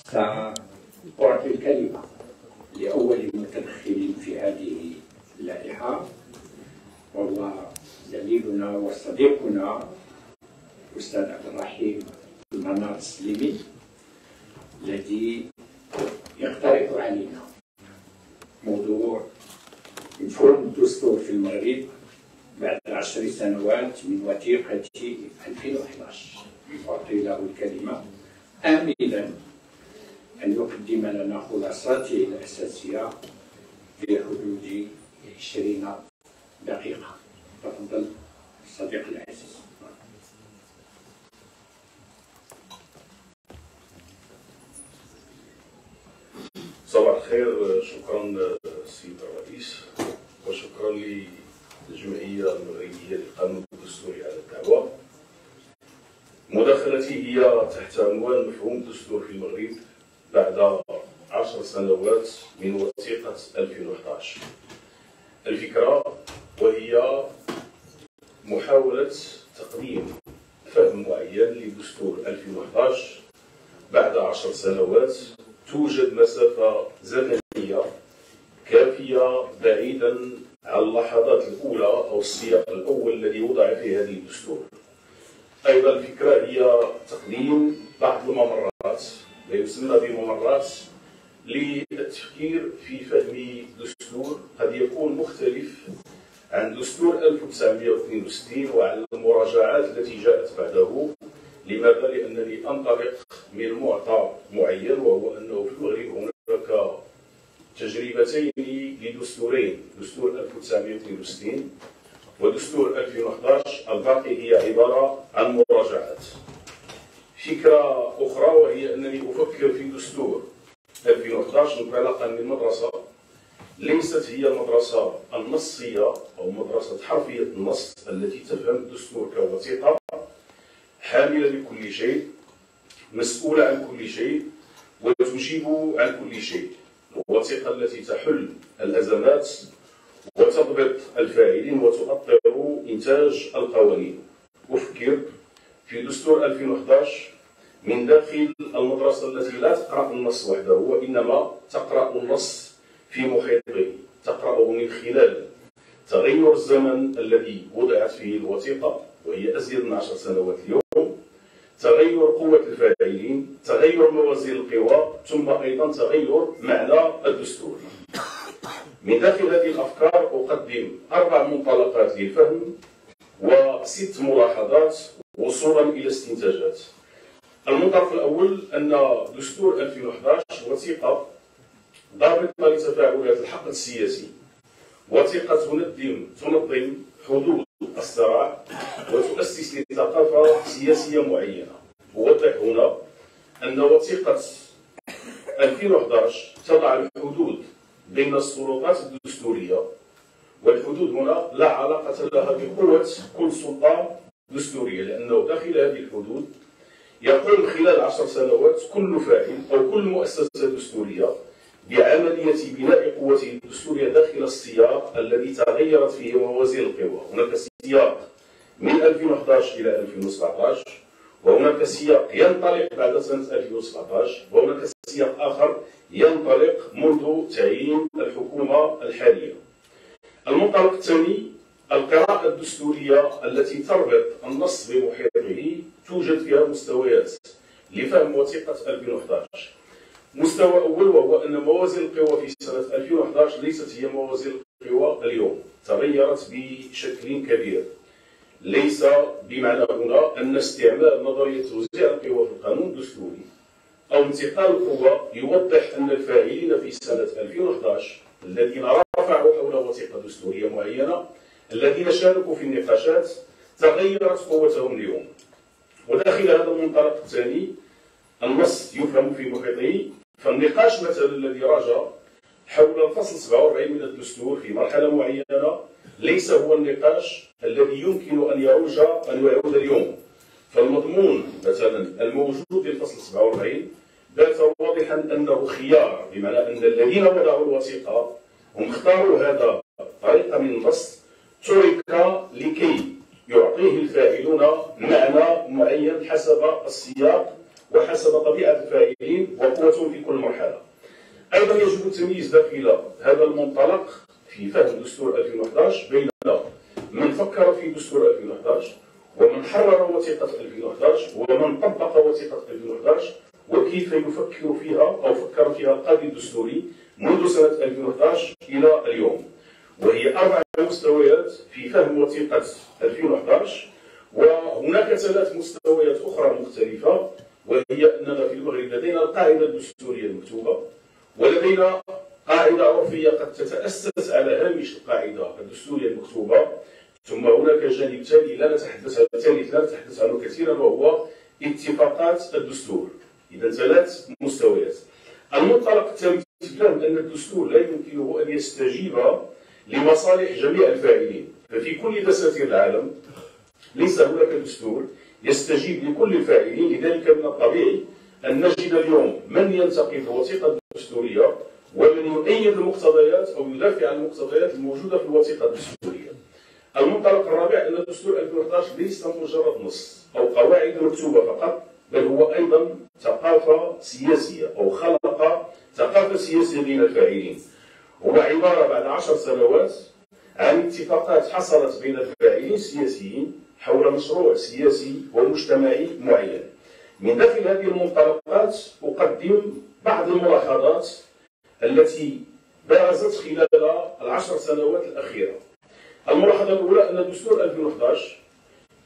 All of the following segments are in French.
سأعطي الكلمة لأول متدخل في هذه اللائحة، وهو زميلنا وصديقنا الأستاذ عبد الرحيم المنار السليمي، الذي يقترح علينا موضوع مفهوم الدستور في المغرب بعد 10 سنوات من وثيقة 2011. أعطي له الكلمة آملا أن يقدم لنا خلاصاته الأساسية في حدود 20 دقيقة. تفضل صديقي العزيز. صباح الخير. شكرا السيد الرئيس، وشكرا للجمعية المغربية للقانون الدستوري على الدعوة. مداخلتي هي تحت عنوان مفهوم الدستور في المغرب بعد 10 سنوات من وثيقة 2011. الفكرة وهي محاولة تقديم فهم معين لدستور 2011 بعد 10 سنوات. توجد مسافة زمنية كافية بعيدا عن اللحظات الأولى أو السياق الأول الذي وضع فيه هذه الدستور. أيضا الفكرة هي تقديم بعض الممرات، ما يسمى بممرات للتفكير في فهم دستور قد يكون مختلف عن دستور 1962 وعن المراجعات التي جاءت بعده. لماذا؟ لأنني أنطلق من معطى معين، وهو أنه في المغرب هناك تجربتين لدستورين، دستور 1962 ودستور 2011. الباقي هي عبارة عن مراجعات. فكرة أخرى وهي أنني أفكر في دستور 2011 انطلاقا من مدرسة ليست هي المدرسة النصية أو مدرسة حرفية النص التي تفهم الدستور كوثيقة حاملة لكل شيء، مسؤولة عن كل شيء، وتجيب عن كل شيء. الوثيقة التي تحل الأزمات وتضبط الفاعلين وتؤطر إنتاج القوانين. أفكر في دستور 2011 من داخل المدرسة التي لا تقرأ النص وحده، وإنما تقرأ النص في محيطه، تقرأه من خلال تغير الزمن الذي وضعت فيه الوثيقة وهي أزيد من 10 سنوات اليوم، تغير قوة الفاعلين، تغير موازين القوى، ثم أيضا تغير معنى الدستور. من داخل هذه الأفكار أقدم 4 منطلقات للفهم و6 ملاحظات وصولا إلى استنتاجات. المنطلق الأول أن دستور 2011 وثيقة ضابطة لتفاعلات الحقل السياسي، وثيقة تنظم حدود الصراع وتؤسس لثقافة سياسية معينة. أوضح هنا أن وثيقة 2011 تضع الحدود بين السلطات الدستورية، والحدود هنا لا علاقة لها بقوة كل سلطة دستورية، لأنه داخل هذه الحدود يقوم خلال 10 سنوات كل فاعل أو كل مؤسسة دستورية بعملية بناء قوته الدستورية داخل السياق الذي تغيرت فيه موازين القوى. هناك سياق من 2011 إلى 2017، وهناك سياق ينطلق بعد سنة 2017، وهناك سياق آخر ينطلق منذ تعيين الحكومة الحالية. المنطلق الثاني القراءة الدستورية التي تربط النص بمحيطه. توجد فيها مستويات لفهم وثيقة 2011. مستوى أول وهو أن موازين القوى في سنة 2011 ليست هي موازين القوى اليوم، تغيرت بشكل كبير. ليس بمعنى هنا أن استعمال نظرية توزيع القوى في القانون الدستوري أو انتقال القوى يوضح أن الفاعلين في سنة 2011 الذين رفعوا حول وثيقة دستورية معينة، الذين شاركوا في النقاشات، تغيرت قوتهم اليوم. وداخل هذا المنطلق الثاني النص يفهم في محيطه. فالنقاش مثلا الذي راجع حول الفصل 47 من الدستور في مرحلة معينة ليس هو النقاش الذي يمكن أن يعود اليوم. فالمضمون مثلا الموجود في الفصل 47 بات واضحا أنه خيار، بمعنى أن الذين وضعوا الوثيقة هم اختاروا هذا الطريقة من النص ترك لكي يعطيه الفاعلون معنى معين حسب السياق وحسب طبيعة الفاعلين وقوتهم في كل مرحلة. أيضا يجب التمييز داخل هذا المنطلق في فهم دستور 2011 بين من فكر في دستور 2011 ومن حرر وثيقة 2011 ومن طبق وثيقة 2011 وكيف يفكر فيها أو فكر فيها القاضي الدستوري منذ سنة 2011 إلى اليوم. وهي 4 مستويات في فهم وثيقة 2011، وهناك 3 مستويات أخرى مختلفة، وهي أننا في المغرب لدينا القاعدة الدستورية المكتوبة، ولدينا قاعدة عرفية قد تتأسس على هامش القاعدة الدستورية المكتوبة، ثم هناك جانب ثاني لا نتحدث عنه كثيرا وهو اتفاقات الدستور. إذا 3 مستويات. المنطلق الثالث فهم أن الدستور لا يمكنه أن يستجيب لمصالح جميع الفاعلين، ففي كل دساتير العالم ليس هناك دستور يستجيب لكل الفاعلين. لذلك من الطبيعي أن نجد اليوم من ينتقد الوثيقة الدستورية ومن يؤيد المقتضيات أو يدافع عن المقتضيات الموجودة في الوثيقة الدستورية. المنطلق الرابع أن دستور 2011 ليس مجرد نص أو قواعد مكتوبة فقط، بل هو أيضا ثقافة سياسية أو خلق ثقافة سياسية بين الفاعلين. هو عبارة بعد 10 سنوات عن اتفاقات حصلت بين الفاعلين السياسيين حول مشروع سياسي ومجتمعي معين. من داخل هذه المنطلقات أقدم بعض الملاحظات التي برزت خلال 10 سنوات الأخيرة. الملاحظة الأولى أن دستور 2011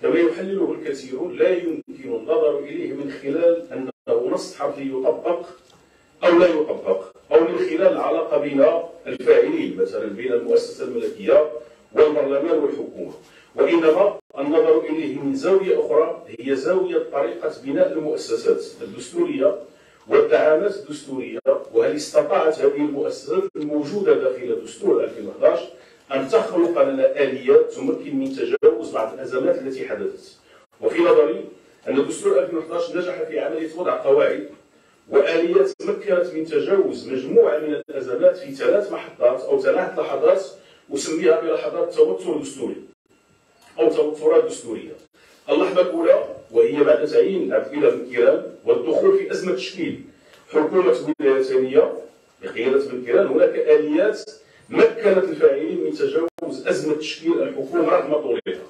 كما يحلله الكثيرون لا يمكن النظر إليه من خلال أنه نص حرفي يطبق أو لا يطبق، أو من خلال العلاقة بين الفاعلين مثلا بين المؤسسة الملكية والبرلمان والحكومة، وإنما النظر إليه من زاوية أخرى هي زاوية طريقة بناء المؤسسات الدستورية والدعامات الدستورية، وهل استطاعت هذه المؤسسات الموجودة داخل دستور 2011 أن تخلق لنا آليات تمكن من تجاوز بعض الأزمات التي حدثت. وفي نظري أن دستور 2011 نجح في عملية وضع قواعد وآليات مكنت من تجاوز مجموعة من الأزمات في 3 محطات أو 3 لحظات أسميها بلحظات توتر دستوري أو توترات دستورية. اللحظة الأولى وهي بعد تعيين عبد الإله بن كيران والدخول في أزمة تشكيل حكومة ولاية ثانية بقيادة بن كيران، هناك آليات مكنت الفاعلين من تجاوز أزمة تشكيل الحكومة رغم طولها.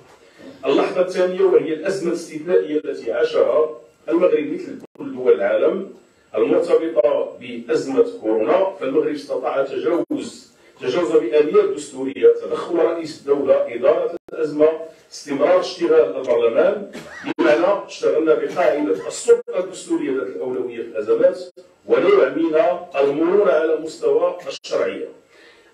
اللحظة الثانية وهي الأزمة الاستثنائية التي عاشها المغرب مثل كل دول العالم المرتبطة بأزمة كورونا، فالمغرب استطاع تجاوز بآليات دستورية، تدخل رئيس الدولة، إدارة الأزمة، استمرار اشتغال البرلمان، بمعنى اشتغلنا بقاعدة السلطة الدستورية ذات الأولوية في الأزمات ونوع من المرونة على مستوى الشرعية.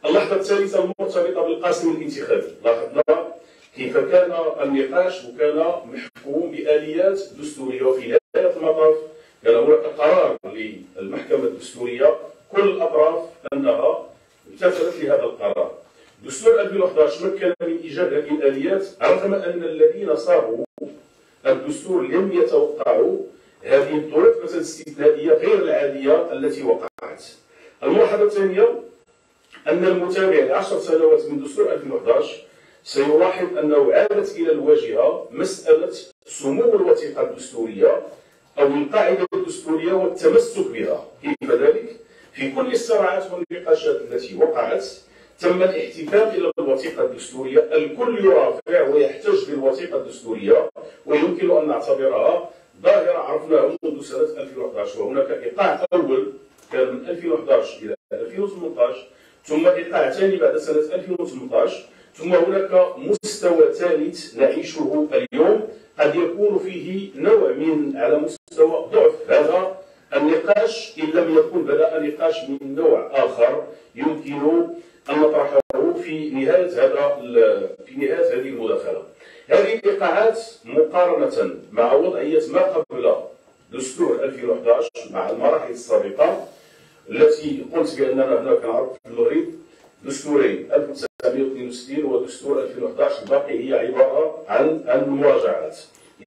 اللحظة الثالثة المرتبطة بالقاسم الانتخابي، لاحظنا كيف كان النقاش وكان محكوم بآليات دستورية، وفي نهاية المطاف كان هناك قرار للمحكمة الدستورية كل الأطراف أنها امتثلت لهذا القرار. دستور 2011 مكن من إيجاد هذه الآليات رغم أن الذين صاغوا الدستور لم يتوقعوا هذه الظروف مثلا الاستثنائية غير العادية التي وقعت. الملاحظة الثانية أن المتابع ل10 سنوات من دستور 2011 سيلاحظ أنه عادت إلى الواجهة مسألة سمو الوثيقة الدستورية أو القاعدة الدستورية والتمسك بها. كيف ذلك؟ في كل الصراعات والنقاشات التي وقعت تم الاحتكام إلى الوثيقة الدستورية، الكل يرافع ويحتج بالوثيقة الدستورية، ويمكن أن نعتبرها ظاهرة عرفناها منذ سنة 2011. وهناك إيقاع أول كان من 2011 إلى 2018، ثم إيقاع ثاني بعد سنة 2018، ثم هناك مستوى ثالث نعيشه اليوم قد يكون فيه نوع من على مستوى ضعف هذا النقاش إن لم يكن بدأ نقاش من نوع آخر يمكن أن نطرحه في نهاية هذه المداخلة. هذه الإيقاعات مقارنة مع وضعية ما قبل دستور 2011 مع المراحل السابقة التي قلت بأننا هنا كنعرف في المغرب دستورين 1962 ودستور 2011 الباقي هي عبارة عن مراجعات.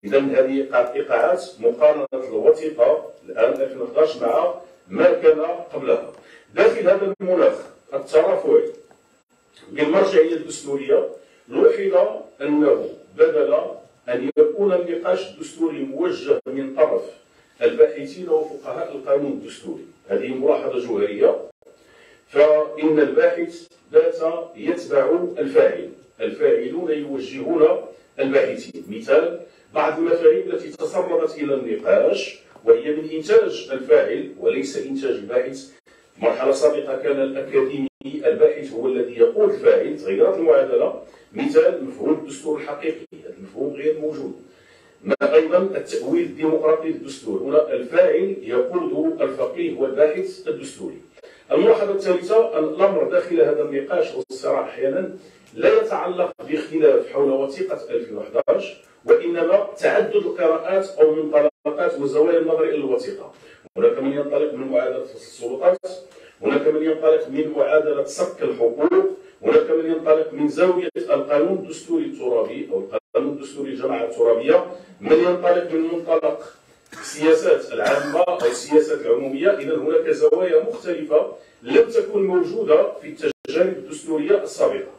إذا هذه إيقاعات مقارنة الوثيقة الآن 2011 مع ما كان قبلها. داخل هذا المناخ الترافعي بالمرجعية الدستورية لوحظ أنه بدل أن يكون النقاش الدستوري موجه من طرف الباحثين وفقهاء القانون الدستوري. هذه ملاحظة جوهرية. فإن الباحث بات يتبع الفاعل، الفاعلون يوجهون الباحثين. مثال: بعض المفاهيم التي تسربت إلى النقاش وهي من إنتاج الفاعل وليس إنتاج الباحث. في مرحلة سابقة كان الأكاديمي الباحث هو الذي يقود الفاعل، تغيرت المعادلة. مثال: مفهوم الدستور الحقيقي، هذا المفهوم غير موجود. أيضا التأويل الديمقراطي للدستور، هنا الفاعل يقود الفقيه والباحث الدستوري. الملاحظة الثالثة أن الأمر داخل هذا النقاش والصراع أحيانا لا يتعلق باختلاف حول وثيقة 2011، وإنما تعدد القراءات أو منطلقات وزوايا النظر إلى الوثيقة. هناك من ينطلق من معادلة فصل السلطات، هناك من ينطلق من معادلة صك الحقوق، هناك من ينطلق من زاوية القانون الدستوري الترابي أو القانون الدستوري الجماعة الترابية، من ينطلق من منطلق السياسات العامة أو السياسات العمومية. إذا هناك زوايا مختلفة لم تكن موجودة في التجارب الدستورية السابقة.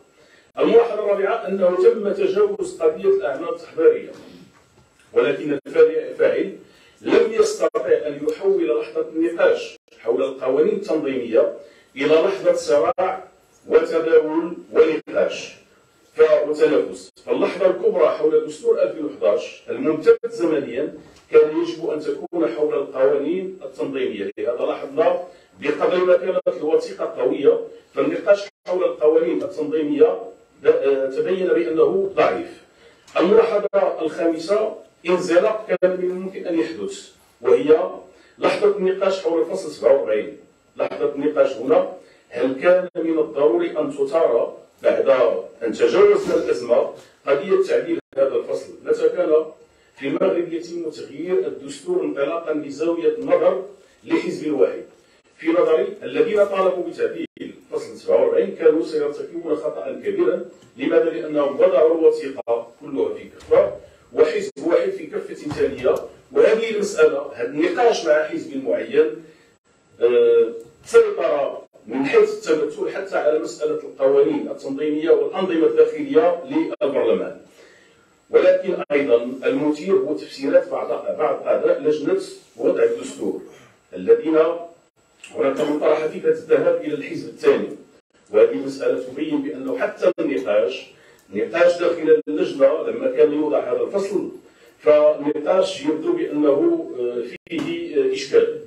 الملاحظة الرابعة أنه تم تجاوز قضية الأعمال التحضيرية، ولكن الفاعل لم يستطع أن يحول لحظة النقاش حول القوانين التنظيمية إلى لحظة صراع وتداول ونقاش وتنافس. فاللحظة الكبرى حول دستور 2011 الممتد زمنيا كان يجب أن تكون حول القوانين التنظيمية. لهذا لاحظنا بقدر ما كانت الوثيقة قوية فالنقاش حول القوانين التنظيمية تبين بأنه ضعيف. الملاحظة الخامسة: انزلاق كان من الممكن أن يحدث، وهي لحظة النقاش حول الفصل 47. لحظة النقاش هنا: هل كان من الضروري أن تثار بعد أن تجاوزنا الأزمة قضية تعديل هذا الفصل؟ متى كان في المغرب يتم تغيير الدستور انطلاقا بزاوية النظر لحزب واحد؟ في نظري الذين طالبوا بتعديل فصل 47 كانوا سيرتكبون خطأ كبيرا. لماذا؟ لأنهم وضعوا الوثيقة كلها في كفة وحزب واحد في كفة ثانية، وهذه المسألة، هذا النقاش مع حزب معين سيطر من حيث التمثل حتى على مسألة القوانين التنظيمية والأنظمة الداخلية للبرلمان. ولكن أيضا المثير هو تفسيرات بعض أعضاء لجنة وضع الدستور الذين هناك من طرح فكرة الذهاب إلى الحزب الثاني، وهذه مسألة تبين بأنه حتى النقاش داخل اللجنة لما كان يوضع هذا الفصل فالنقاش يبدو بأنه فيه إشكال.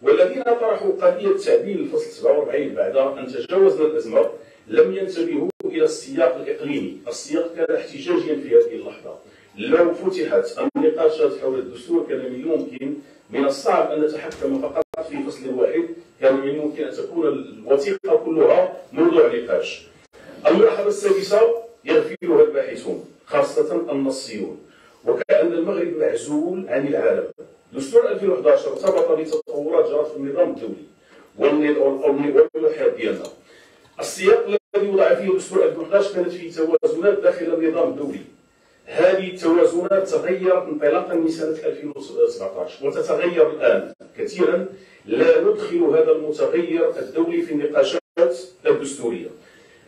والذين طرحوا قضية تعديل الفصل 47 بعد أن تجاوزنا الأزمة لم ينتبهوا إلى السياق الإقليمي. السياق كان احتجاجيا في هذه اللحظة. لو فتحت النقاشات حول الدستور كان من الممكن، من الصعب أن نتحكم فقط في فصل واحد، كان من الممكن أن تكون الوثيقة كلها موضوع نقاش. الملاحظة السادسة يغفلها الباحثون خاصة النصيون، وكأن المغرب معزول عن العالم. دستور 2011 ارتبط بتطورات جرت في النظام الدولي والوحدات ديالنا. السياق الذي وضع فيه دستور 2011 كانت فيه توازنات داخل النظام الدولي. هذه التوازنات تغيرت انطلاقا من سنة 2017 وتتغير الآن كثيرا. لا ندخل هذا المتغير الدولي في النقاشات الدستورية.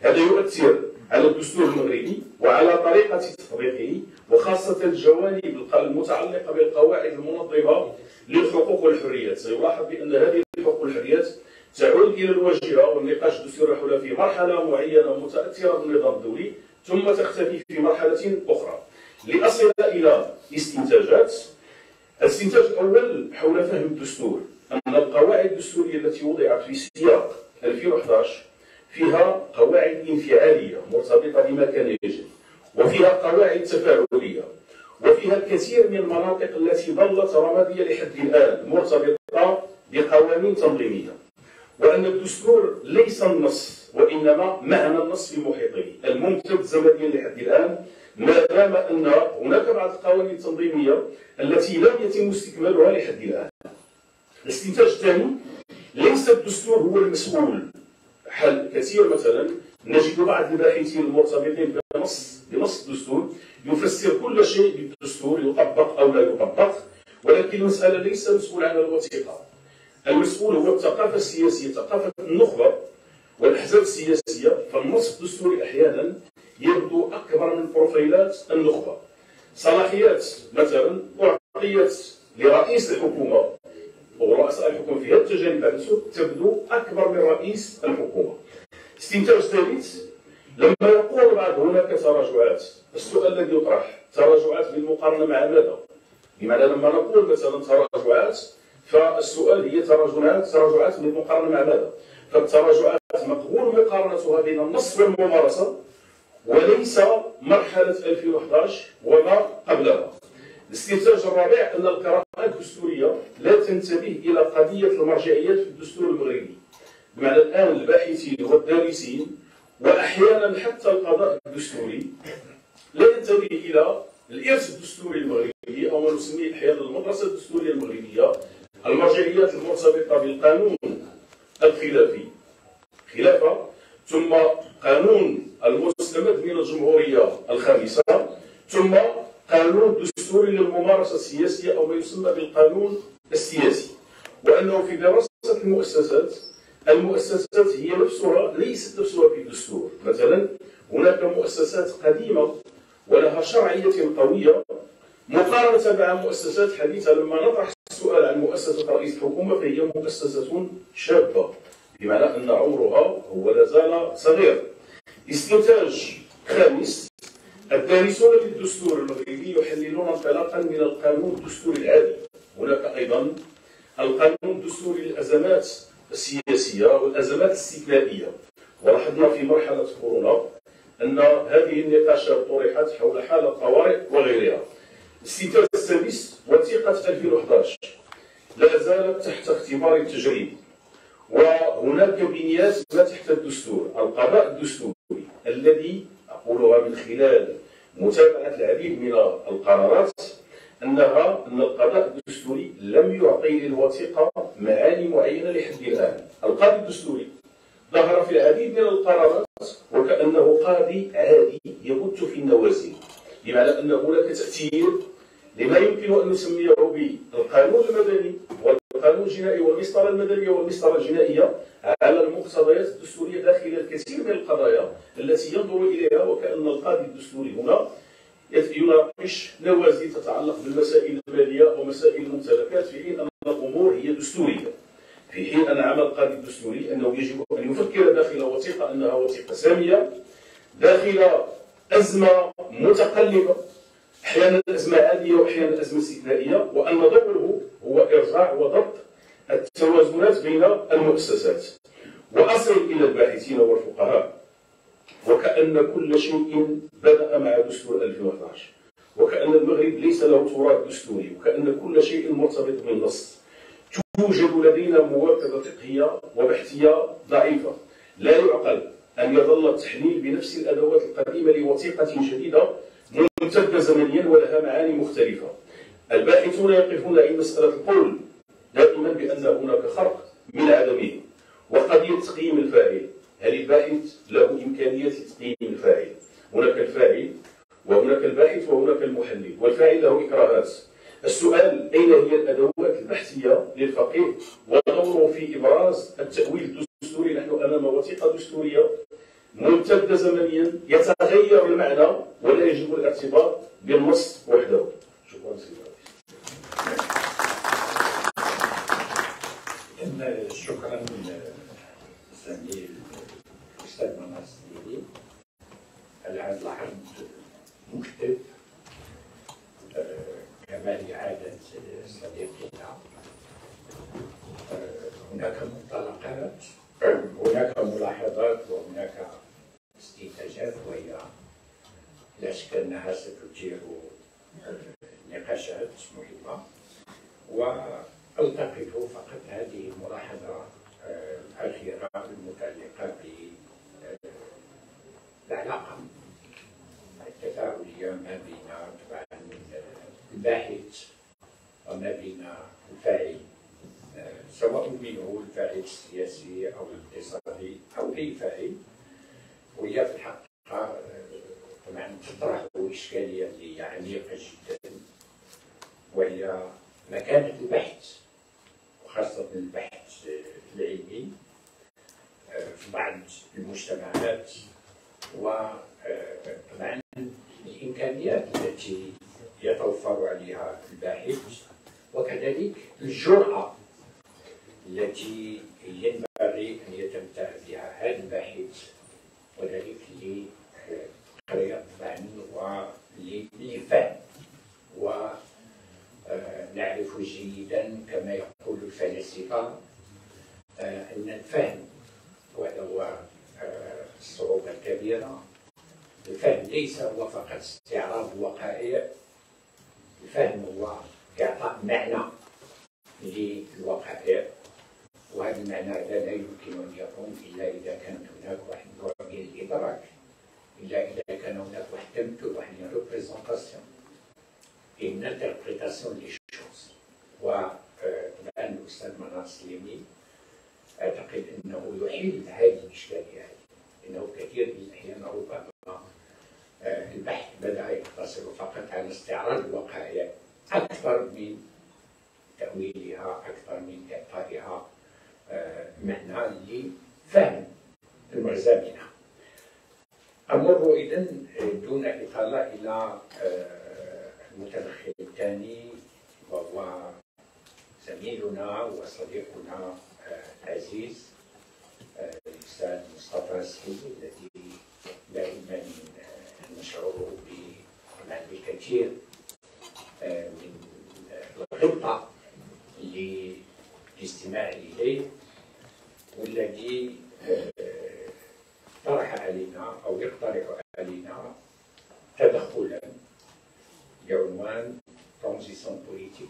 هذا يؤثر على الدستور المغربي وعلى طريقة تطبيقه، وخاصة الجوانب المتعلقة بالقواعد المنظمة للحقوق والحريات. سيلاحظ بأن هذه الحقوق والحريات تعود إلى الواجهة والنقاش الدستوري حولها في مرحلة معينة متأثرة بالنظام الدولي، ثم تختفي في مرحلة أخرى. لأصل إلى استنتاجات. الاستنتاج الأول حول فهم الدستور أن القواعد الدستورية التي وضعت في سياق 2011 فيها قواعد انفعالية مرتبطة بما كان يجري، وفيها قواعد تفاعلية، وفيها الكثير من المناطق التي ظلت رمادية لحد الآن مرتبطة بقوانين تنظيمية، وأن الدستور ليس النص وإنما معنى النص في محيطه الممتد زمنيا لحد الآن، ما دام أن هناك بعض القوانين التنظيمية التي لم يتم استكمالها لحد الآن. الاستنتاج الثاني: ليس الدستور هو المسؤول. حال كثير مثلا نجد بعض الباحثين المرتبطين بنص الدستور يفسر كل شيء بالدستور يطبق أو لا يطبق، ولكن المسألة ليس مسؤول عنها الوثيقة. المسؤول هو الثقافة السياسية، ثقافة النخبة والأحزاب السياسية. فالنص الدستوري أحيانا يبدو أكبر من بروفيلات النخبة. صلاحيات مثلا أعطيت لرئيس الحكومة ورؤساء الحكومة في هذه التجارب بعد السوق تبدو أكبر من رئيس الحكومة. استنتاج ثالث، لما يقول البعض هناك تراجعات، السؤال الذي يطرح تراجعات بالمقارنة مع ماذا؟ بمعنى لما نقول مثلا تراجعات فالسؤال هي تراجعات بالمقارنة مع ماذا؟ فالتراجعات مقبول مقارنتها بين النص والممارسة وليس مرحلة 2011 وما قبلها. الاستنتاج الرابع أن القراءة الدستورية لا تنتبه إلى قضية المرجعيات في الدستور المغربي. بمعنى الآن الباحثين والدارسين وأحيانا حتى القضاء الدستوري لا ينتبه إلى الإرث الدستوري المغربي أو ما نسميه أحيانا المدرسة الدستورية المغربية، المرجعيات المرتبطة بالقانون الخلافي خلافة، ثم قانون المستمد من الجمهورية الخامسة، ثم قانون دستوري للممارسة السياسية أو ما يسمى بالقانون السياسي. وأنه في دراسة المؤسسات هي نفسها ليست نفسها في الدستور. مثلا هناك مؤسسات قديمة ولها شرعية قوية مقارنة مع مؤسسات حديثة. لما نطرح السؤال عن مؤسسة رئيس الحكومة فهي مؤسسة شابة، بمعنى أن عمرها هو لا زال صغير. استنتاج خامس، الدارسون للدستور المغربي يحللون انطلاقا من القانون الدستوري العادي. هناك أيضا القانون الدستوري للأزمات السياسية والأزمات الاستثنائية، ولاحظنا في مرحلة كورونا أن هذه النقاشات طرحت حول حالة طوارئ وغيرها. الاستنتاج السادس، وثيقة 2011 لا زالت تحت اختبار التجريب، وهناك بنيات ما تحت الدستور. القضاء الدستوري الذي أقولها من خلال متابعة العديد من القرارات أن القضاء الدستوري لم يعطي للوثيقة معاني معينة لحد الآن. القاضي الدستوري ظهر في العديد من القرارات وكأنه قاضي عادي يبت في النوازل، بمعنى أن هناك تأثير لما يمكن أن نسميه بالقانون المدني والقانون الجنائي والمسطرة المدنية والمسطرة الجنائية على المقتضيات الدستورية داخل الكثير من القضايا التي ينظر إليها، وكأن القاضي الدستوري هنا يناقش نوازل تتعلق بالمسائل المالية ومسائل الممتلكات، في حين أن الأمور هي دستورية. في حين أن عمل القاضي الدستوري أنه يجب أن يفكر داخل وثيقة أنها وثيقة سامية، داخل أزمة متقلبة، أحيانا أزمة عادية وأحيانا أزمة استثنائية، وأن دوره هو إرجاع وضبط التوازنات بين المؤسسات. وأصل إلى الباحثين والفقهاء، وكأن كل شيء بدأ مع دستور 2011، وكأن المغرب ليس له تراث دستوري، وكأن كل شيء مرتبط بالنص. توجد لدينا مواكبة فقهية وبحثية ضعيفة. لا يعقل أن يظل التحليل بنفس الأدوات القديمة لوثيقة جديدة ممتدة زمنيا ولها معاني مختلفة. الباحثون يقفون عند مسألة القول دائما بأن هناك خرق من عدمه، وقضية تقييم الفاعل. هل الباحث له إمكانية تقييم الفاعل؟ هناك الفاعل وهناك الباحث وهناك المحلل، والفاعل له إكراهات. السؤال أين هي الأدوات البحثية للفقيه ودوره في إبراز التأويل الدستوري؟ نحن أمام وثيقة دستورية ممتدة زمنيا يتغير المعنى ولا يجب الارتباط بالنص وحده. شكرا سيدي الرئيس. شكرا للزميل الأستاذ مناص الديني. الآن لاحظت مكتب كما هي عادة صديقنا، هناك منطلقات، هناك ملاحظات وهناك استنتاجات، وهي لا شك أنها ستثير نقاشات مهمة. وألتقط فقط هذه الملاحظة الأخيرة المتعلقة بالعلاقة التفاعلية ما بين طبعا الباحث وما بين الفاعل، سواء منه الفاعل السياسي أو الاقتصادي أو أي فاعل. وهي في الحقيقة طبعا تطرح إشكالية عميقة جدا، وهي مكانة البحث وخاصة البحث العلمي في بعض المجتمعات، وطبعا الإمكانيات التي يتوفر عليها الباحث، وكذلك الجرأة التي ينبغي أن يتمتع بها هذا الباحث وذلك لتقرير الفهم وللفهم. ونعرف جيدا كما يقول الفلاسفة أن الفهم وهذا هو الصعوبة الكبيرة. الفهم ليس هو فقط استعراض وقائع، الفهم هو إعطاء معنى للوقائع، وهذا المعنى لا يمكن أن يكون إلا إذا كانت هناك واحد النوع من الإدراك، إلا إذا كان هناك واحد التمثل، واحد الريبريزونطاسيون، une interprétation des choses. والآن الأستاذ منار السليمي أعتقد أنه يحل هذه الإشكالية، إنه كثير من الأحيان ربما البحث بدأ يقتصر فقط على استعراض الوقائع أكثر من تأويلها، أكثر من إعطائها معنى لفهم المغزى منها. أمر إذن دون إطالة إلى المتدخل الثاني، وهو زميلنا وصديقنا العزيز الأستاذ مصطفى السيد، الذي دائما نشعر بالكثير من الغبطة للاستماع إليه، والذي طرح علينا أو يقترح علينا تدخلا بعنوان ترانزيسيون بوليتيك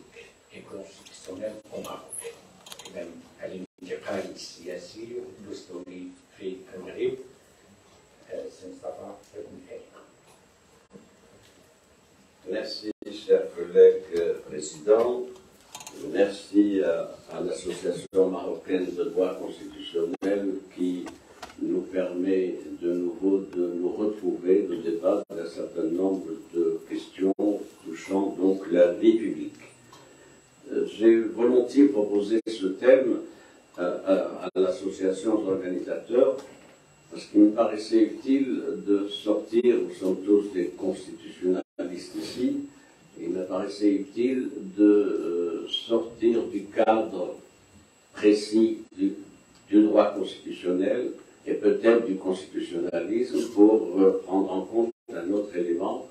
et constitutionnelle au Maroc، إذن الانتقال السياسي والدستوري في المغرب. مصطفى لكم الكلمة. Merci, chers collègues présidents. Merci à l'Association marocaine de droit constitutionnel qui nous permet de nouveau de nous retrouver, de débattre d'un certain nombre de questions touchant donc la vie publique. J'ai volontiers proposé ce thème à l'association d'organisateurs parce qu'il me paraissait utile de sortir, nous sommes tous des constitutionnalistes ici, il me paraissait utile de sortir du cadre précis du droit constitutionnel et peut-être du constitutionnalisme pour prendre en compte un autre élément,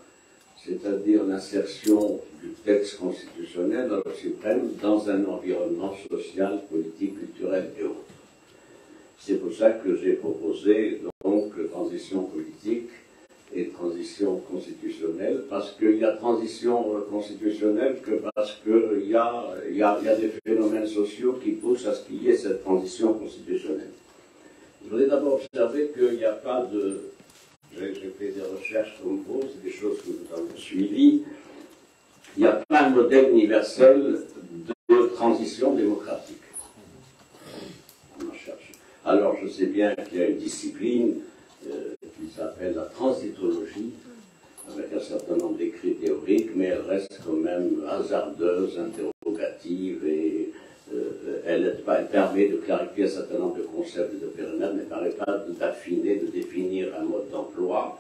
c'est-à-dire l'insertion du texte constitutionnel dans le suprême dans un environnement social, politique, culturel et autres. C'est pour ça que j'ai proposé donc transition politique et transition constitutionnelle, parce qu'il y a transition constitutionnelle que parce qu'il y a des phénomènes sociaux qui poussent à ce qu'il y ait cette transition constitutionnelle. Je voudrais d'abord observer qu'il n'y a pas de... J'ai fait des recherches comme vous, c'est des choses que nous avons suivies. Il n'y a pas un modèle universel de transition démocratique. On en cherche. Alors je sais bien qu'il y a une discipline qui s'appelle la transitologie, avec un certain nombre d'écrits théoriques, mais elle reste quand même hasardeuse, interrogative, et elle permet de clarifier un certain nombre de concepts de périmètre, mais ne permet pas d'affiner, de définir un mode d'emploi,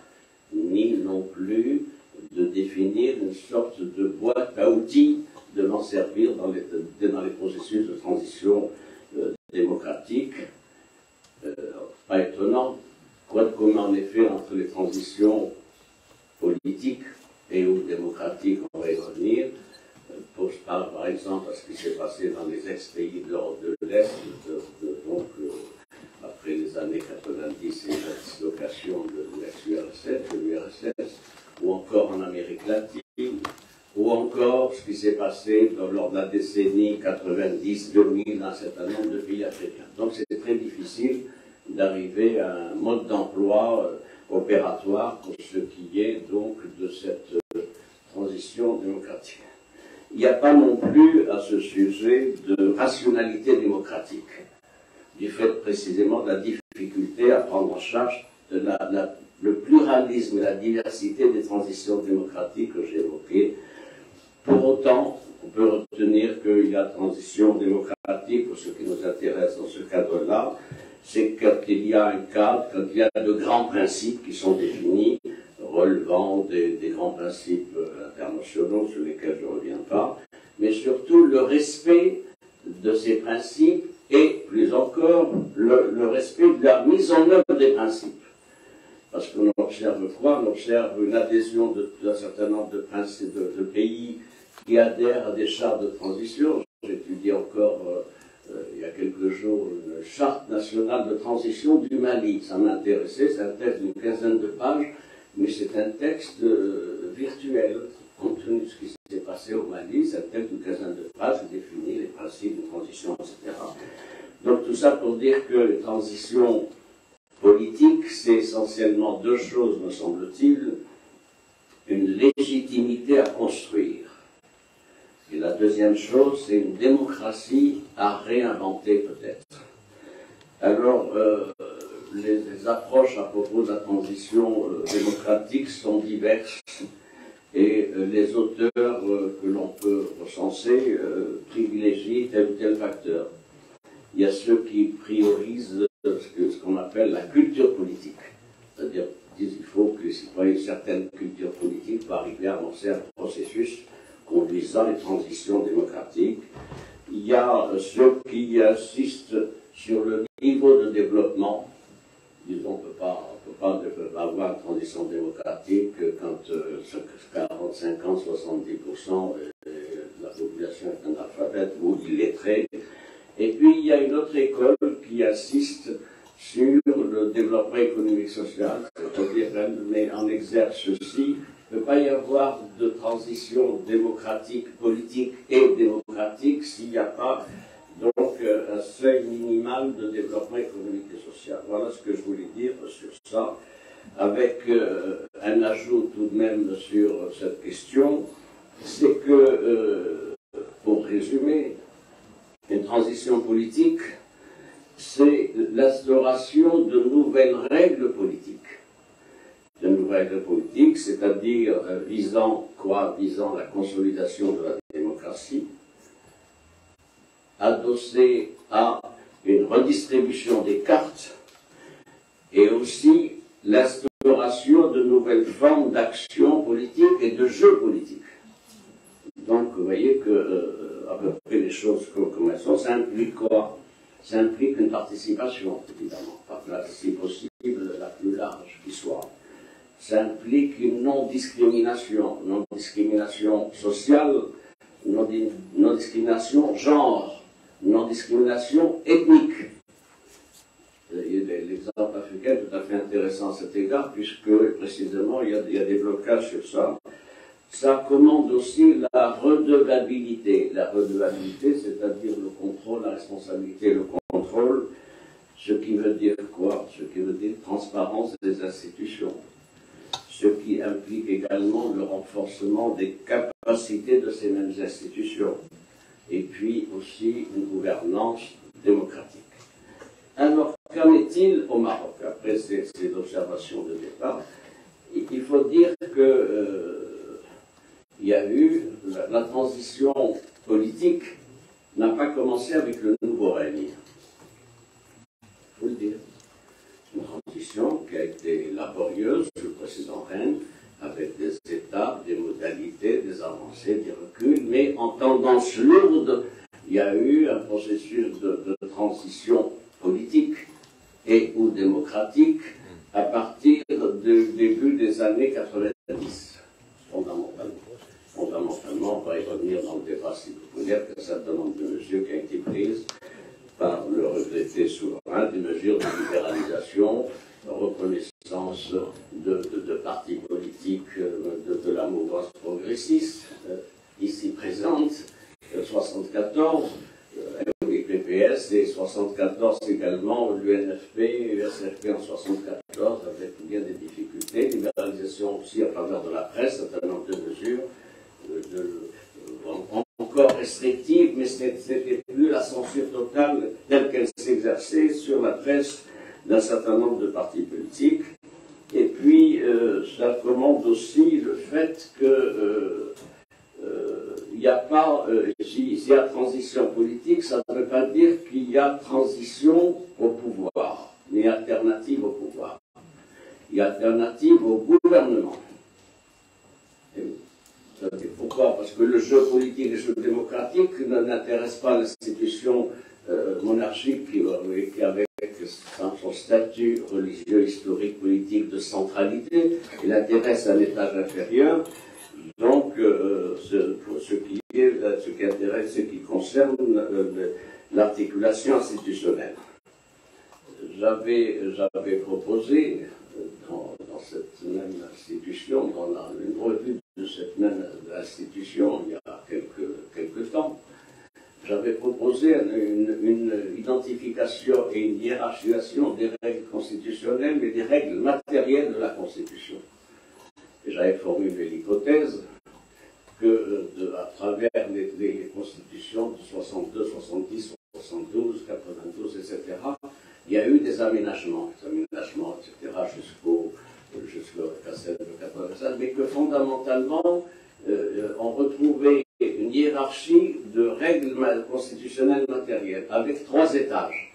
ni non plus de définir une sorte de boîte à outils de l'en servir dans les processus de transition démocratique. Pas étonnant, quoi de commun en effet entre les transitions politiques et ou démocratiques, on va y revenir. Par exemple à ce qui s'est passé dans les ex-pays de l'Europe de l'Est, donc après les années 90 et la dislocation de l'ex-URSS, de l'URSS, ou encore en Amérique latine, ou encore ce qui s'est passé lors de la décennie 90-2000 dans un certain nombre de pays africains. Donc c'est très difficile d'arriver à un mode d'emploi opératoire pour ce qui est donc de cette transition démocratique. Il n'y a pas non plus à ce sujet de rationalité démocratique, du fait précisément de la difficulté à prendre en charge le pluralisme et la diversité des transitions démocratiques que j'ai évoquées. Pour autant, on peut retenir qu'il y a transition démocratique, pour ce qui nous intéresse dans ce cadre-là, c'est quand il y a un cadre, quand il y a de grands principes qui sont définis, relevant des grands principes internationaux sur lesquels je ne reviens pas, mais surtout le respect de ces principes et respect de la mise en œuvre des principes. Parce qu'on observe quoi? On observe une adhésion d'un certain nombre de principes de pays qui adhèrent à des chartes de transition. J'ai étudié encore il y a quelques jours une charte nationale de transition du Mali. Ça m'a intéressé, c'est un texte d'une quinzaine de pages, mais c'est un texte virtuel, compte tenu de ce qui s'est passé au Mali. C'est un texte d'une quinzaine de pages qui définit les principes de transition, etc. Donc tout ça pour dire que les transitions politiques, c'est essentiellement deux choses, me semble-t-il. Une légitimité à construire. Et la deuxième chose, c'est une démocratie à réinventer peut-être. Alors, les approches à propos de la transition démocratique sont diverses et les auteurs que l'on peut recenser privilégient tel ou tel facteur. Il y a ceux qui priorisent ce qu'on appelle la culture politique. C'est-à-dire qu'ils disent qu'il faut que les citoyens aient une certaine culture politique pour arriver à amorcer un processus conduisant les transitions démocratiques. Il y a ceux qui insistent sur le niveau de développement. Disons, on ne peut pas avoir une transition démocratique quand 40, 50, 70% de la population est analphabète ou illettrée. Et puis, il y a une autre école qui insiste sur le développement économique social, c'est-à-dire qu'elle met en exergue ceci. Il ne peut pas y avoir de transition démocratique, politique et démocratique s'il n'y a pas donc un seuil minimal de développement économique et social. Voilà ce que je voulais dire sur ça, avec un ajout tout de même sur cette question, c'est que, pour résumer, une transition politique, c'est l'instauration de nouvelles règles politiques. De nouvelles règles politiques, c'est-à-dire visant quoi? Visant la consolidation de la démocratie, adossée à une redistribution des cartes, et aussi l'instauration de nouvelles formes d'action politique et de jeu politique. Donc, vous voyez que à peu près les choses comme elles sont, ça implique quoi? Ça implique une participation, évidemment, si possible la plus large qui soit. Ça implique une non-discrimination sociale, non-discrimination genre, non-discrimination ethnique. L'exemple africain est tout à fait intéressant à cet égard, puisque précisément il y a des blocages sur ça. Ça commande aussi la redevabilité. La redevabilité, c'est-à-dire le contrôle, la responsabilité, le contrôle, ce qui veut dire quoi? Ce qui veut dire transparence des institutions. Ce qui implique également le renforcement des capacités de ces mêmes institutions. Et puis aussi une gouvernance démocratique. Alors, qu'en est-il au Maroc? Après ces observations de départ, il faut dire que il y a eu la transition politique n'a pas commencé avec le nouveau règne. Il faut le dire. Une transition qui a été laborieuse sous le précédent règne, avec des étapes, des modalités, des avancées, des reculs, mais en tendance lourde, il y a eu un processus de transition politique et ou démocratique à partir du début des années 90, fondamentalement. Fondamentalement, on va y revenir dans le débat si vous voulez, qu'un certain nombre de mesures qui ont été prises par le regretté souverain, des mesures de libéralisation, reconnaissance de partis politiques de la mouvance progressiste, ici présente, 74, les PPS et 74 également, l'UNFP, l'USFP en 74, avec bien des difficultés, libéralisation aussi à travers de la presse, un certain nombre de mesures, encore restrictive, mais ce n'était plus la censure totale telle qu'elle s'exerçait sur la presse d'un certain nombre de partis politiques. Et puis, ça commande aussi le fait que il n'y a pas, s'il y a transition politique, ça ne veut pas dire qu'il y a transition au pouvoir, mais alternative au pouvoir. Il y a alternative au gouvernement. Pourquoi? Parce que le jeu politique et le jeu démocratique n'intéresse pas l'institution monarchique qui, avec son statut religieux, historique, politique, de centralité. Il intéresse un étage inférieur. Donc, ce qui concerne l'articulation institutionnelle. J'avais proposé dans cette même institution, dans une revue de cette même institution il y a quelques temps, j'avais proposé une identification et une hiérarchisation des règles constitutionnelles, mais des règles matérielles de la Constitution. Et j'avais formulé l'hypothèse que, à travers les constitutions de 62, 70, 72, 92, etc., il y a eu des aménagements, etc., jusqu'à celle de 96, mais que fondamentalement, on retrouvait une hiérarchie de règles constitutionnelles matérielles, avec 3 étages.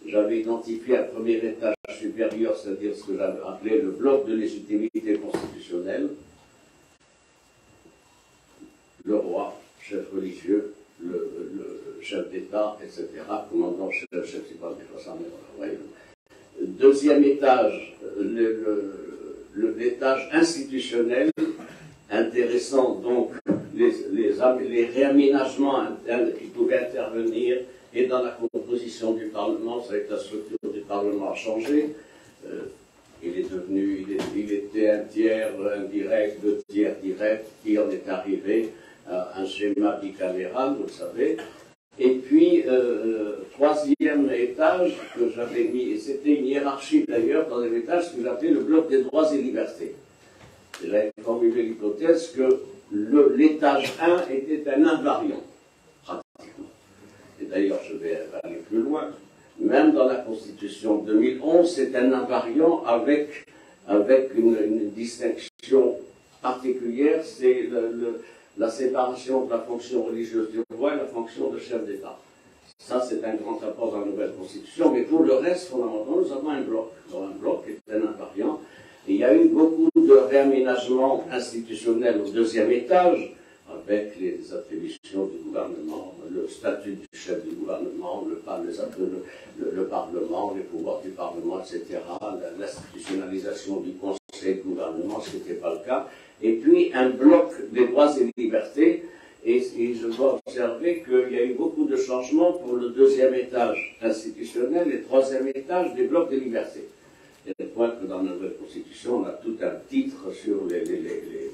J'avais identifié un premier étage supérieur, c'est-à-dire ce que j'avais appelé le bloc de légitimité constitutionnelle, le roi, chef religieux, le chef d'État, etc., commandant-chef, chef des armées. Deuxième étage, l'étage institutionnel, intéressant donc les réaménagements internes qui pouvaient intervenir et dans la composition du Parlement. Vous savez que la structure du Parlement a changé. Il était un tiers indirect, 2 tiers directs, qui en est arrivé à un schéma bicaméral, vous le savez. Et puis, troisième étage que j'avais mis, et c'était une hiérarchie d'ailleurs dans les étages que j'appelais le bloc des droits et libertés. J'avais formulé l'hypothèse que l'étage 1 était un invariant, pratiquement. Et d'ailleurs, je vais aller plus loin. Même dans la Constitution de 2011, c'est un invariant avec une distinction particulière, c'est la séparation de la fonction religieuse du roi et la fonction de chef d'État. Ça, c'est un grand apport dans la nouvelle Constitution, mais pour le reste, fondamentalement, nous avons un bloc. Nous avons un bloc qui est un invariant. Et il y a eu beaucoup de réaménagements institutionnels au 2e étage, avec les attributions du gouvernement, le statut du chef du gouvernement, le Parlement, les pouvoirs du Parlement, etc., l'institutionnalisation du Conseil de gouvernement, ce qui n'était pas le cas, et puis un bloc des droits et libertés, et je dois observer qu'il y a eu beaucoup de changements pour le 2e étage institutionnel et le 3e étage des blocs des libertés. Et le point que dans la nouvelle Constitution, on a tout un titre sur les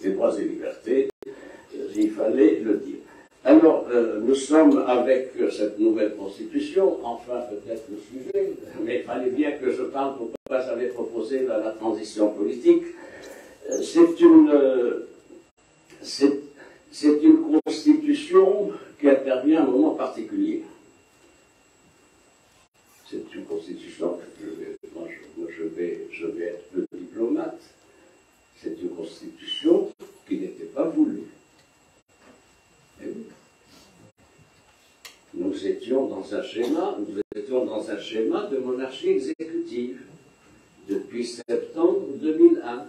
droits et libertés, il fallait le dire. Alors, nous sommes avec cette nouvelle Constitution, enfin peut-être le sujet, mais il fallait bien que je parle pourquoi j'avais proposé la transition politique. C'est une Constitution qui intervient à un moment particulier. C'est une Constitution, je vais être peu diplomate, c'est une Constitution qui n'était pas voulue. Et oui. Nous étions dans un schéma de monarchie exécutive depuis septembre 2001.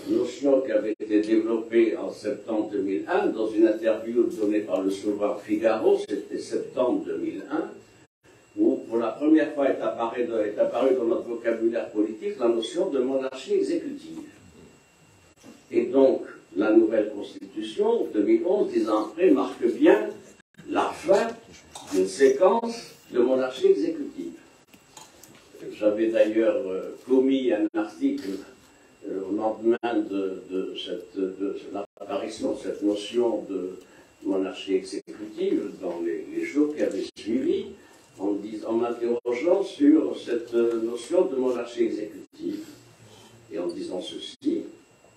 Notion qui avait été développée en septembre 2001 dans une interview donnée par le souverain Figaro, c'était septembre 2001, où pour la première fois est apparue dans notre vocabulaire politique la notion de monarchie exécutive. Et donc, la nouvelle Constitution 2011, 10 ans après, marque bien la fin d'une séquence de monarchie exécutive. J'avais d'ailleurs commis un article au lendemain de l'apparition de cette notion de monarchie exécutive dans les jours qui avaient suivi, en m'interrogeant sur cette notion de monarchie exécutive et en disant ceci: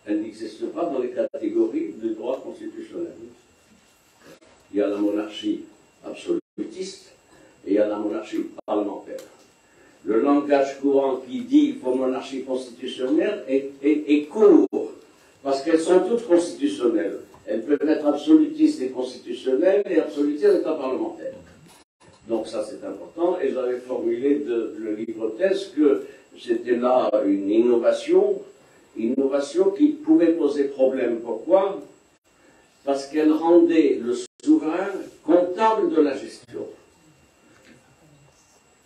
elle n'existe pas dans les catégories du droit constitutionnel. Il y a la monarchie absolutiste et il y a la monarchie parlementaire. Le langage courant qui dit qu'il faut monarchie constitutionnelle est court, parce qu'elles sont toutes constitutionnelles. Elles peuvent être absolutistes et constitutionnelles, et absolutistes étant parlementaires. Donc ça c'est important, et j'avais formulé l'hypothèse que c'était là une innovation qui pouvait poser problème. Pourquoi? Parce qu'elle rendait le souverain comptable de la gestion.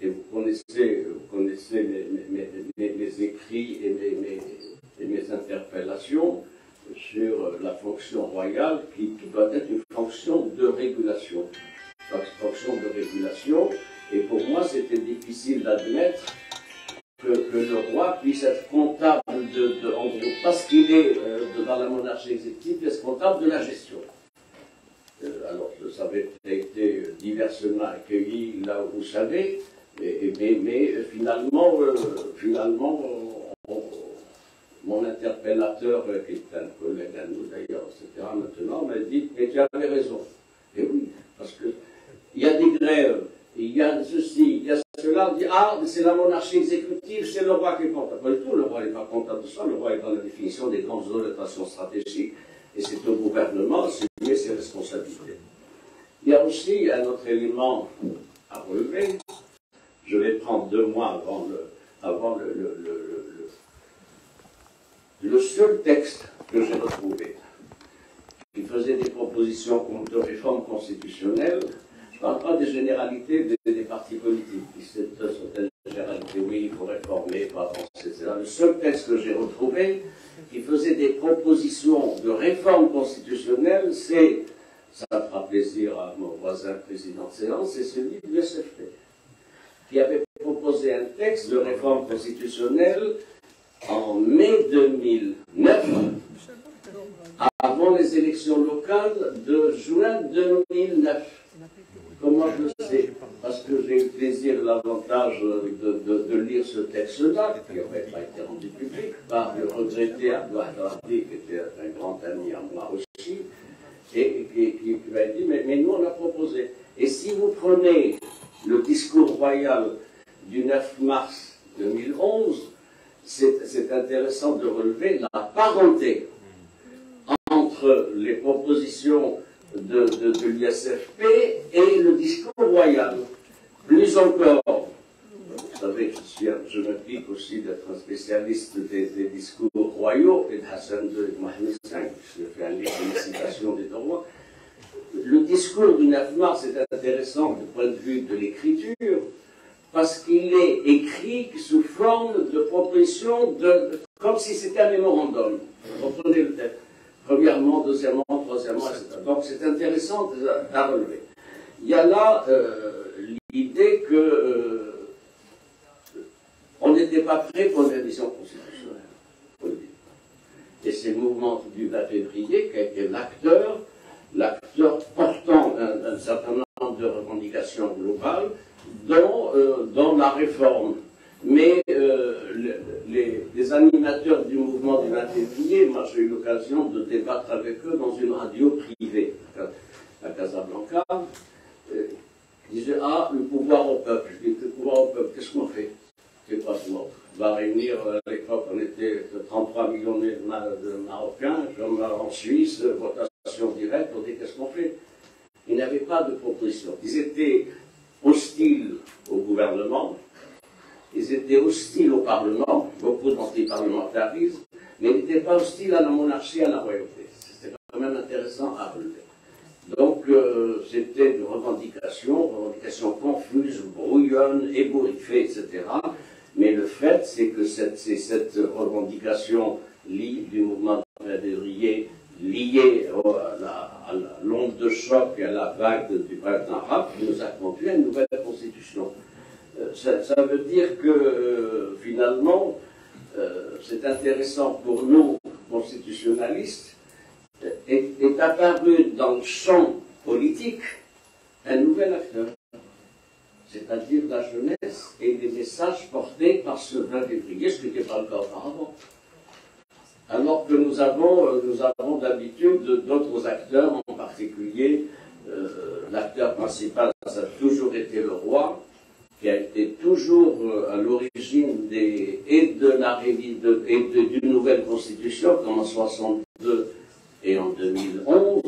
Et vous connaissez fixé mes écrits et mes interpellations sur la fonction royale qui doit être une fonction de régulation. Donc, fonction de régulation, et pour moi c'était difficile d'admettre que le roi puisse être comptable en gros, parce qu'il est dans la monarchie exécutive, il est comptable de la gestion. Alors, ça avait été diversement accueilli là où vous savez, mais finalement, mon interpellateur, qui est un collègue à nous d'ailleurs, etc., maintenant, m'a dit « Mais tu avais raison. » Et oui, parce que il y a des grèves, il y a ceci, il y a cela, on dit « Ah, c'est la monarchie exécutive, c'est le roi qui est comptable. » Pas du tout, le roi n'est pas comptable de ça, le roi est dans la définition des grandes orientations stratégiques, et c'est au gouvernement d'assumer ses responsabilités. Il y a aussi un autre élément à relever. Je vais prendre 2 mois avant le seul texte que j'ai retrouvé, qui faisait des propositions de réforme constitutionnelle. Je ne parle pas des généralités des partis politiques, qui sont certaines généralités, oui, il faut réformer, pas avancer, etc. Le seul texte que j'ai retrouvé, qui faisait des propositions de réforme constitutionnelle, c'est, ça fera plaisir à mon voisin président de séance, c'est celui du SFP, qui avait proposé un texte de réforme constitutionnelle en mai 2009, avant les élections locales de juin 2009. Comment je le sais? Parce que j'ai eu le plaisir et l'avantage de lire ce texte-là, qui n'aurait pas été rendu public, par le regretté Abdouad Rabdi, qui était un grand ami à moi aussi, et qui m'a dit, mais nous on a proposé. Et si vous prenez le discours royal du 9 mars 2011, c'est intéressant de relever la parenté entre les propositions de l'ISFP et le discours royal. Plus encore, vous savez, je me pique aussi d'être un spécialiste des discours royaux et de Hassan II et de Mohamed V, je fais un livre de citation des deux rois. Le discours du 9 mars est intéressant du point de vue de l'écriture, parce qu'il est écrit sous forme de proposition, comme si c'était un mémorandum. Comprenez le texte. Premièrement, deuxièmement, troisièmement, etc. Donc c'est intéressant à relever. Il y a là l'idée que on n'était pas prêt pour une révision constitutionnelle. Et c'est le mouvement du 20 février qui a été l'acteur portant un certain nombre de revendications globales dans la réforme. Mais les animateurs du mouvement du 20 février, moi j'ai eu l'occasion de débattre avec eux dans une radio privée à Casablanca, ils disaient « Ah, le pouvoir au peuple ». Je dis « Le pouvoir au peuple, qu'est-ce qu'on fait ?» C'est pas tout. On va réunir, à l'époque on était 33 millions de Marocains, comme en Suisse, votation directe, on dit « Qu'est-ce qu'on fait ?» Ils n'avaient pas de proposition. Ils étaient hostiles au gouvernement, ils étaient hostiles au Parlement, beaucoup d'antiparlementarisme, mais ils n'étaient pas hostiles à la monarchie, à la royauté. C'était quand même intéressant à relever. Donc, c'était une revendication confuse, brouillonne, ébouriffée, etc. Mais le fait, c'est que c'est cette revendication du mouvement de février, liée à l'onde de choc et à la vague du printemps arabe, qui nous a conduit à une nouvelle constitution. Ça veut dire que, finalement, c'est intéressant pour nous, constitutionnalistes, est apparu dans le champ politique un nouvel acteur, c'est-à-dire la jeunesse et les messages portés par ce 20 février, ce qui n'était pas le cas auparavant. Alors que nous avons d'habitude d'autres acteurs, en particulier l'acteur principal, ça a toujours été le roi, qui a été toujours à l'origine d'une nouvelle constitution, comme en 1962 et en 2011,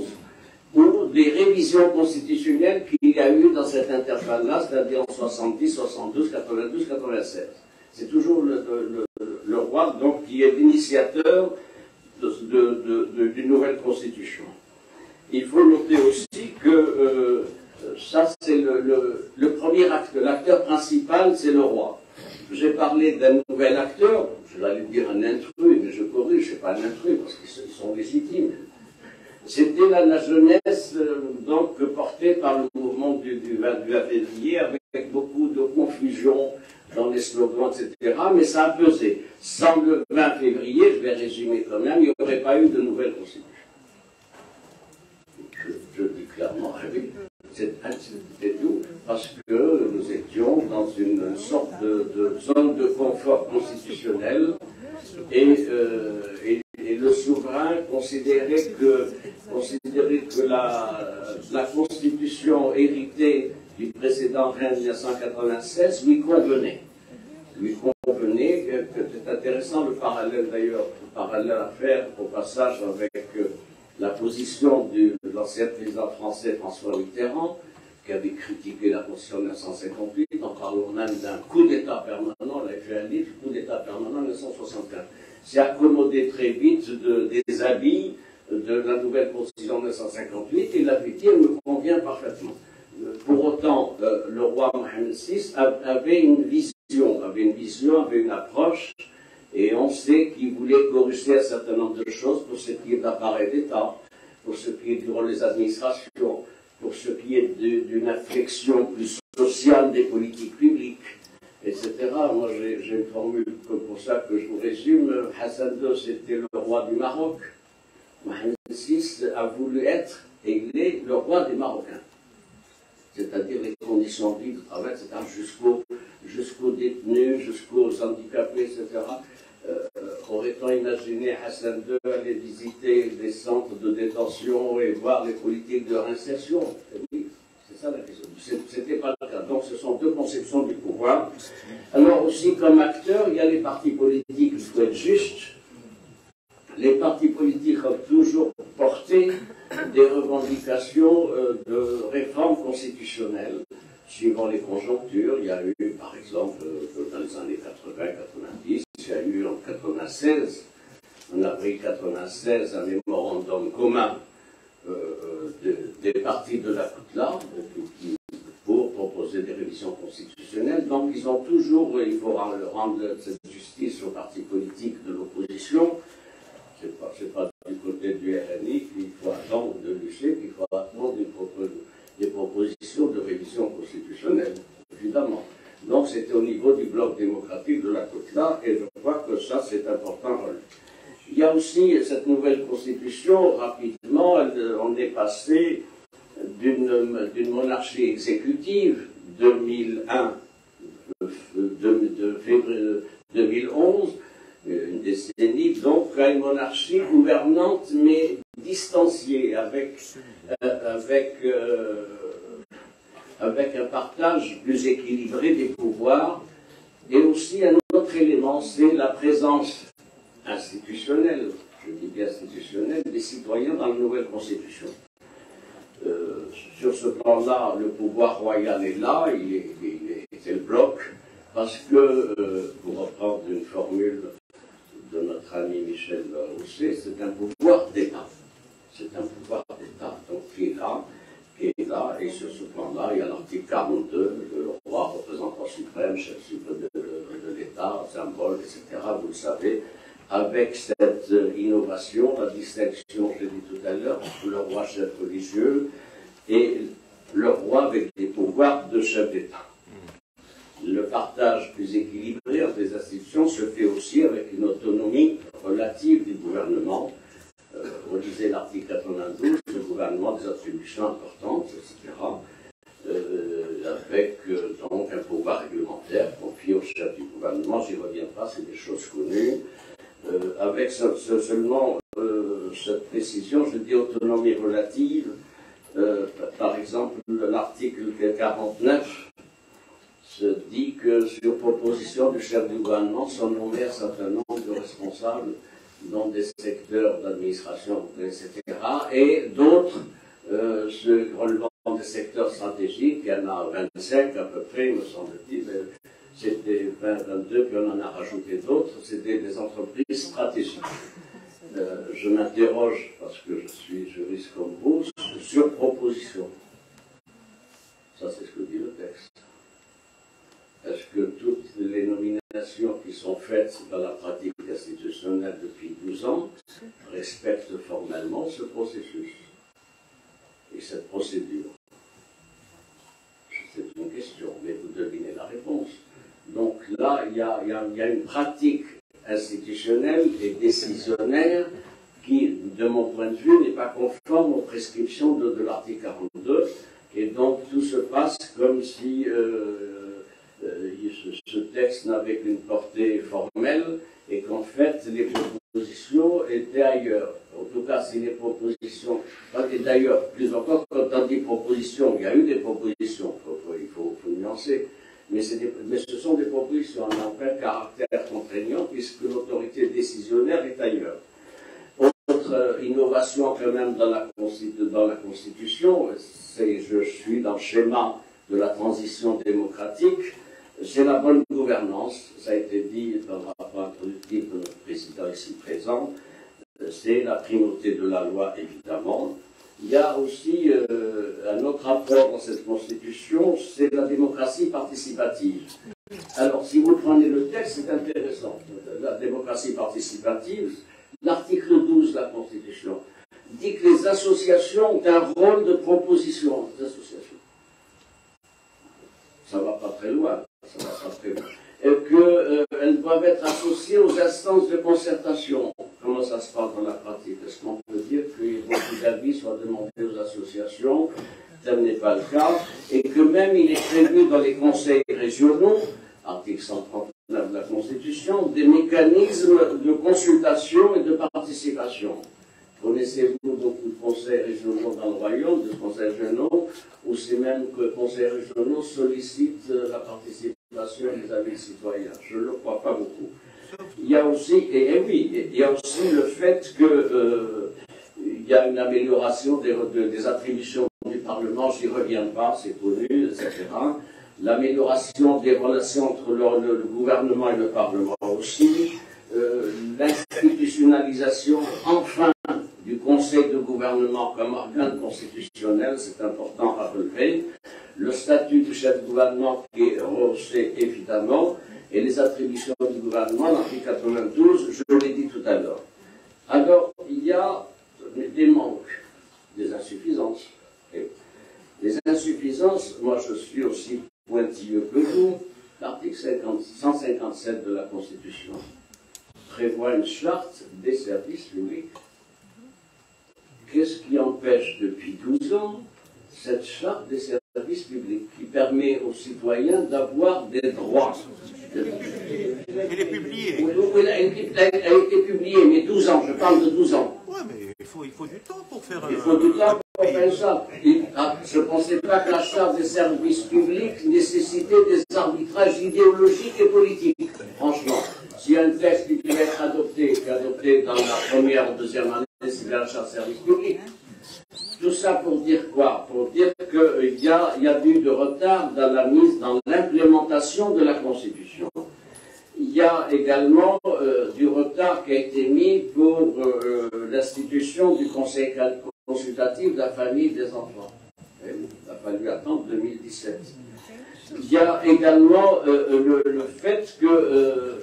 ou des révisions constitutionnelles qu'il y a eu dans cette intervalle-là, c'est-à-dire en 70, 72, 92, 96. C'est toujours le roi donc, qui est l'initiateur d'une nouvelle constitution. Il faut noter aussi que ça, c'est le premier acte. L'acteur principal, c'est le roi. j'ai parlé d'un nouvel acteur, je l'allais dire un intrus, mais je corrige, c'est pas un intrus parce qu'ils sont légitimes. C'était la jeunesse donc portée par le mouvement du 20 février avec beaucoup de confusion dans les slogans, etc. Mais ça a pesé. Sans le 20 février, je vais résumer quand même, il n'y aurait pas eu de nouvelle constitution. Je dis clairement, c'était tout, parce que nous étions dans une sorte de zone de confort constitutionnel et le souverain considérait que la constitution héritée du précédent règne de 1996 lui convenait. C'est intéressant le parallèle d'ailleurs, à faire au passage avec la position de l'ancien président français François Mitterrand, qui avait critiqué la Constitution de 1958, en parlant même d'un coup d'État permanent, il a fait un livre, coup d'État permanent 1975. C'est accommodé très vite des habits de la nouvelle Constitution de 1958, et il avait dit, elle me convient parfaitement. Pour autant, le roi Mohamed VI avait une vision, avait une approche, et on sait qu'il voulait corriger un certain nombre de choses pour ce qui est de l'appareil d'État, pour ce qui est du rôle des administrations, pour ce qui est d'une inflexion plus sociale des politiques publiques, etc. Moi, j'ai une formule pour ça que je vous résume. Hassan II, c'était le roi du Maroc. Mohamed VI a voulu être, et il est le roi des Marocains. C'est-à-dire les conditions de vie, de travail, etc., jusqu'aux détenus, jusqu'aux handicapés, etc. Aurait-on imaginé Hassan II aller visiter des centres de détention et voir les politiques de réinsertion? Oui, c'est ça la question. C'était pas le cas. Donc ce sont deux conceptions du pouvoir. Alors aussi comme acteur, il y a les partis politiques, il faut être juste. Les partis politiques ont toujours porté des revendications de réforme constitutionnelle suivant les conjonctures. Il y a eu, par exemple, dans les années 80-90, il y a eu en 96, en avril 96, un mémorandum commun des partis de la Koutla pour proposer des révisions constitutionnelles. Donc ils ont toujours, il faut rendre cette justice aux partis politiques de l'opposition. C'est pas du côté du RNI qu'il faut attendre de l'UC, qu'il faut attendre des propositions de révision constitutionnelle, évidemment. Donc c'était au niveau du bloc démocratique de la Koutla, et je crois que ça c'est important. Il y a aussi cette nouvelle constitution, rapidement, on est passé d'une monarchie exécutive 2001, de février 2011, une décennie, donc à une monarchie gouvernante mais distanciée, avec un partage plus équilibré des pouvoirs. Et aussi un autre élément, c'est la présence institutionnelle, je dis bien institutionnelle, des citoyens dans la nouvelle constitution. Sur ce plan-là, le pouvoir royal est là, c'est le bloc, parce que, pour reprendre une formule de notre ami Michel Rousset, c'est un pouvoir d'État. C'est un pouvoir d'État, donc qui est là, et sur ce plan-là, il y a l'article 42, le roi représentant suprême, chef suprême de l'État, symbole, etc., vous le savez, avec cette innovation, la distinction, je l'ai dit tout à l'heure, entre le roi chef religieux et le roi avec des pouvoirs de chef d'État. Le partage plus équilibré entre les institutions se fait aussi avec une autonomie relative du gouvernement. On disait l'article 92, le gouvernement des attributions importantes, etc. Avec donc un pouvoir réglementaire confié au chef du gouvernement, j'y reviens pas, c'est des choses connues. Avec seulement cette précision, je dis autonomie relative. Par exemple, l'article 49 se dit que sur proposition du chef du gouvernement sont nommés un certain nombre de responsables dans des secteurs d'administration, etc. Et d'autres relevant des secteurs stratégiques, il y en a 25 à peu près, me semble-t-il, c'était 22, puis on en a rajouté d'autres, c'était des entreprises stratégiques. Je m'interroge, parce que je suis juriste comme vous, sur proposition. Ça, c'est ce que dit le texte. Est-ce que toutes les nominations qui sont faites dans la pratique institutionnelle depuis 12 ans respectent formellement ce processus et cette procédure? C'est une question, mais vous devinez la réponse. Donc là, il y a une pratique institutionnelle et décisionnaire qui, de mon point de vue, n'est pas conforme aux prescriptions de l'article 42, et donc tout se passe comme si ce texte n'avait qu'une portée formelle et qu'en fait les propositions étaient ailleurs. En tout cas, si les propositions, et d'ailleurs, plus encore, quand on dit propositions, il y a eu des propositions, il faut nuancer, mais ce sont des propositions, elles n'ont pas un caractère contraignant puisque l'autorité décisionnaire est ailleurs. Autre innovation quand même dans la Constitution, je suis dans le schéma de la transition démocratique, c'est la bonne gouvernance, ça a été dit dans le rapport introductif de notre président ici présent, c'est la primauté de la loi évidemment. Il y a aussi un autre rapport dans cette Constitution, c'est la démocratie participative. Alors si vous prenez le texte, c'est intéressant, la démocratie participative, l'article 12 de la Constitution dit que les associations ont un rôle de proposition. Les associations. Ça ne va pas très loin. Ça va pas très loin. Et qu'elles doivent être associées aux instances de concertation. Comment ça se passe dans la pratique? Est-ce qu'on peut dire que beaucoup d'avis soient demandés aux associations? Tel n'est pas le cas. Et que même il est prévu dans les conseils régionaux, article 139 de la Constitution, des mécanismes de consultation et de participation. Connaissez-vous beaucoup de conseils régionaux dans le royaume, de conseils régionaux, ou c'est même que les conseils régionaux sollicitent la participation des avis citoyens? Je ne le crois pas beaucoup. Il y a aussi, il y a aussi le fait qu'il y a une amélioration des attributions du Parlement, j'y reviens pas, c'est connu, etc. L'amélioration des relations entre le gouvernement et le Parlement aussi, l'institutionnalisation, enfin, du Conseil de gouvernement comme organe constitutionnel, c'est important à relever, le statut du chef de gouvernement qui est rehaussé évidemment, et les attributions du gouvernement, l'article 92, je l'ai dit tout à l'heure. Alors, il y a des manques, des insuffisances. Et les insuffisances, moi je suis aussi pointilleux que vous, l'article 157 de la Constitution prévoit une charte des services publics. Qu'est-ce qui empêche depuis 12 ans cette charte des services publics qui permet aux citoyens d'avoir des droits? Elle est publiée. Oui, elle a été publiée, mais 12 ans, je parle de 12 ans. Oui, mais il faut du temps pour faire... Il faut du temps pour faire ça. Je ne pensais pas que la charte des services publics nécessitait des arbitrages idéologiques et politiques. Franchement, s'il y a un texte qui devait être adopté dans la première ou deuxième année, c'est bien la charte des services publics. Tout ça pour dire quoi? Pour dire qu'il y a eu de retard dans l'implémentation de la Constitution. Il y a également du retard qui a été mis pour l'institution du Conseil consultatif de la famille et des enfants. Il a fallu attendre 2017. Il y a également le fait que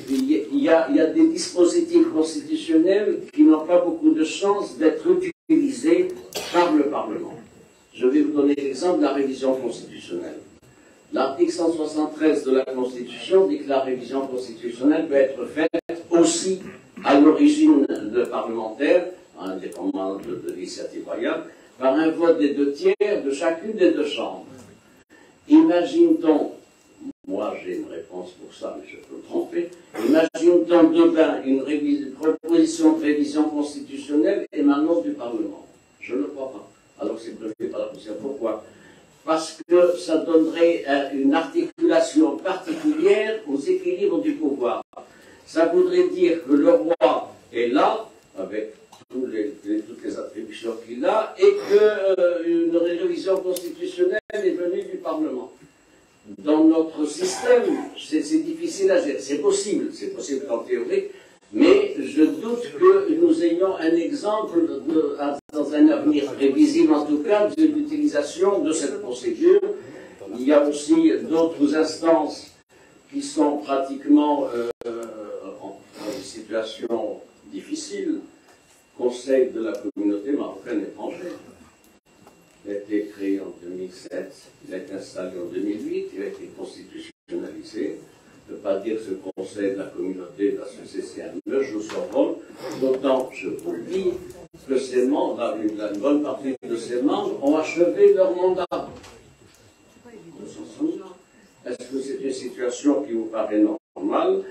il y a des dispositifs constitutionnels qui n'ont pas beaucoup de chance d'être utilisés par le Parlement. Je vais vous donner l'exemple de la révision constitutionnelle. L'article 173 de la Constitution dit que la révision constitutionnelle peut être faite aussi à l'origine de parlementaires, indépendamment de l'initiative royale, par un vote des 2/3 de chacune des deux chambres. Imagine-t-on, moi j'ai une réponse pour ça, mais je peux me tromper, imagine-t-on demain une proposition de révision constitutionnelle émanant du Parlement? Je ne le crois pas. Alors c'est prévu par la Constitution. Pourquoi? Parce que ça donnerait une articulation particulière aux équilibres du pouvoir. Ça voudrait dire que le roi est là, avec toutes les attributions qu'il a, et qu'une révision constitutionnelle est venue du Parlement. Dans notre système, c'est difficile à gérer. C'est possible en théorie, mais je doute que nous ayons un exemple, dans un avenir prévisible en tout cas, de l'utilisation de cette procédure. Il y a aussi d'autres instances qui sont pratiquement en situation difficile. Conseil de la communauté marocaine étrangère. Il a été créé en 2007, il a été installé en 2008, il a été constitutionnalisé. Je ne peux pas dire que ce conseil de la communauté de la CCCME joue son rôle, d'autant, je vous le dis, que ces membres, une bonne partie de ces membres ont achevé leur mandat. Est-ce que c'est une situation qui vous paraît normale?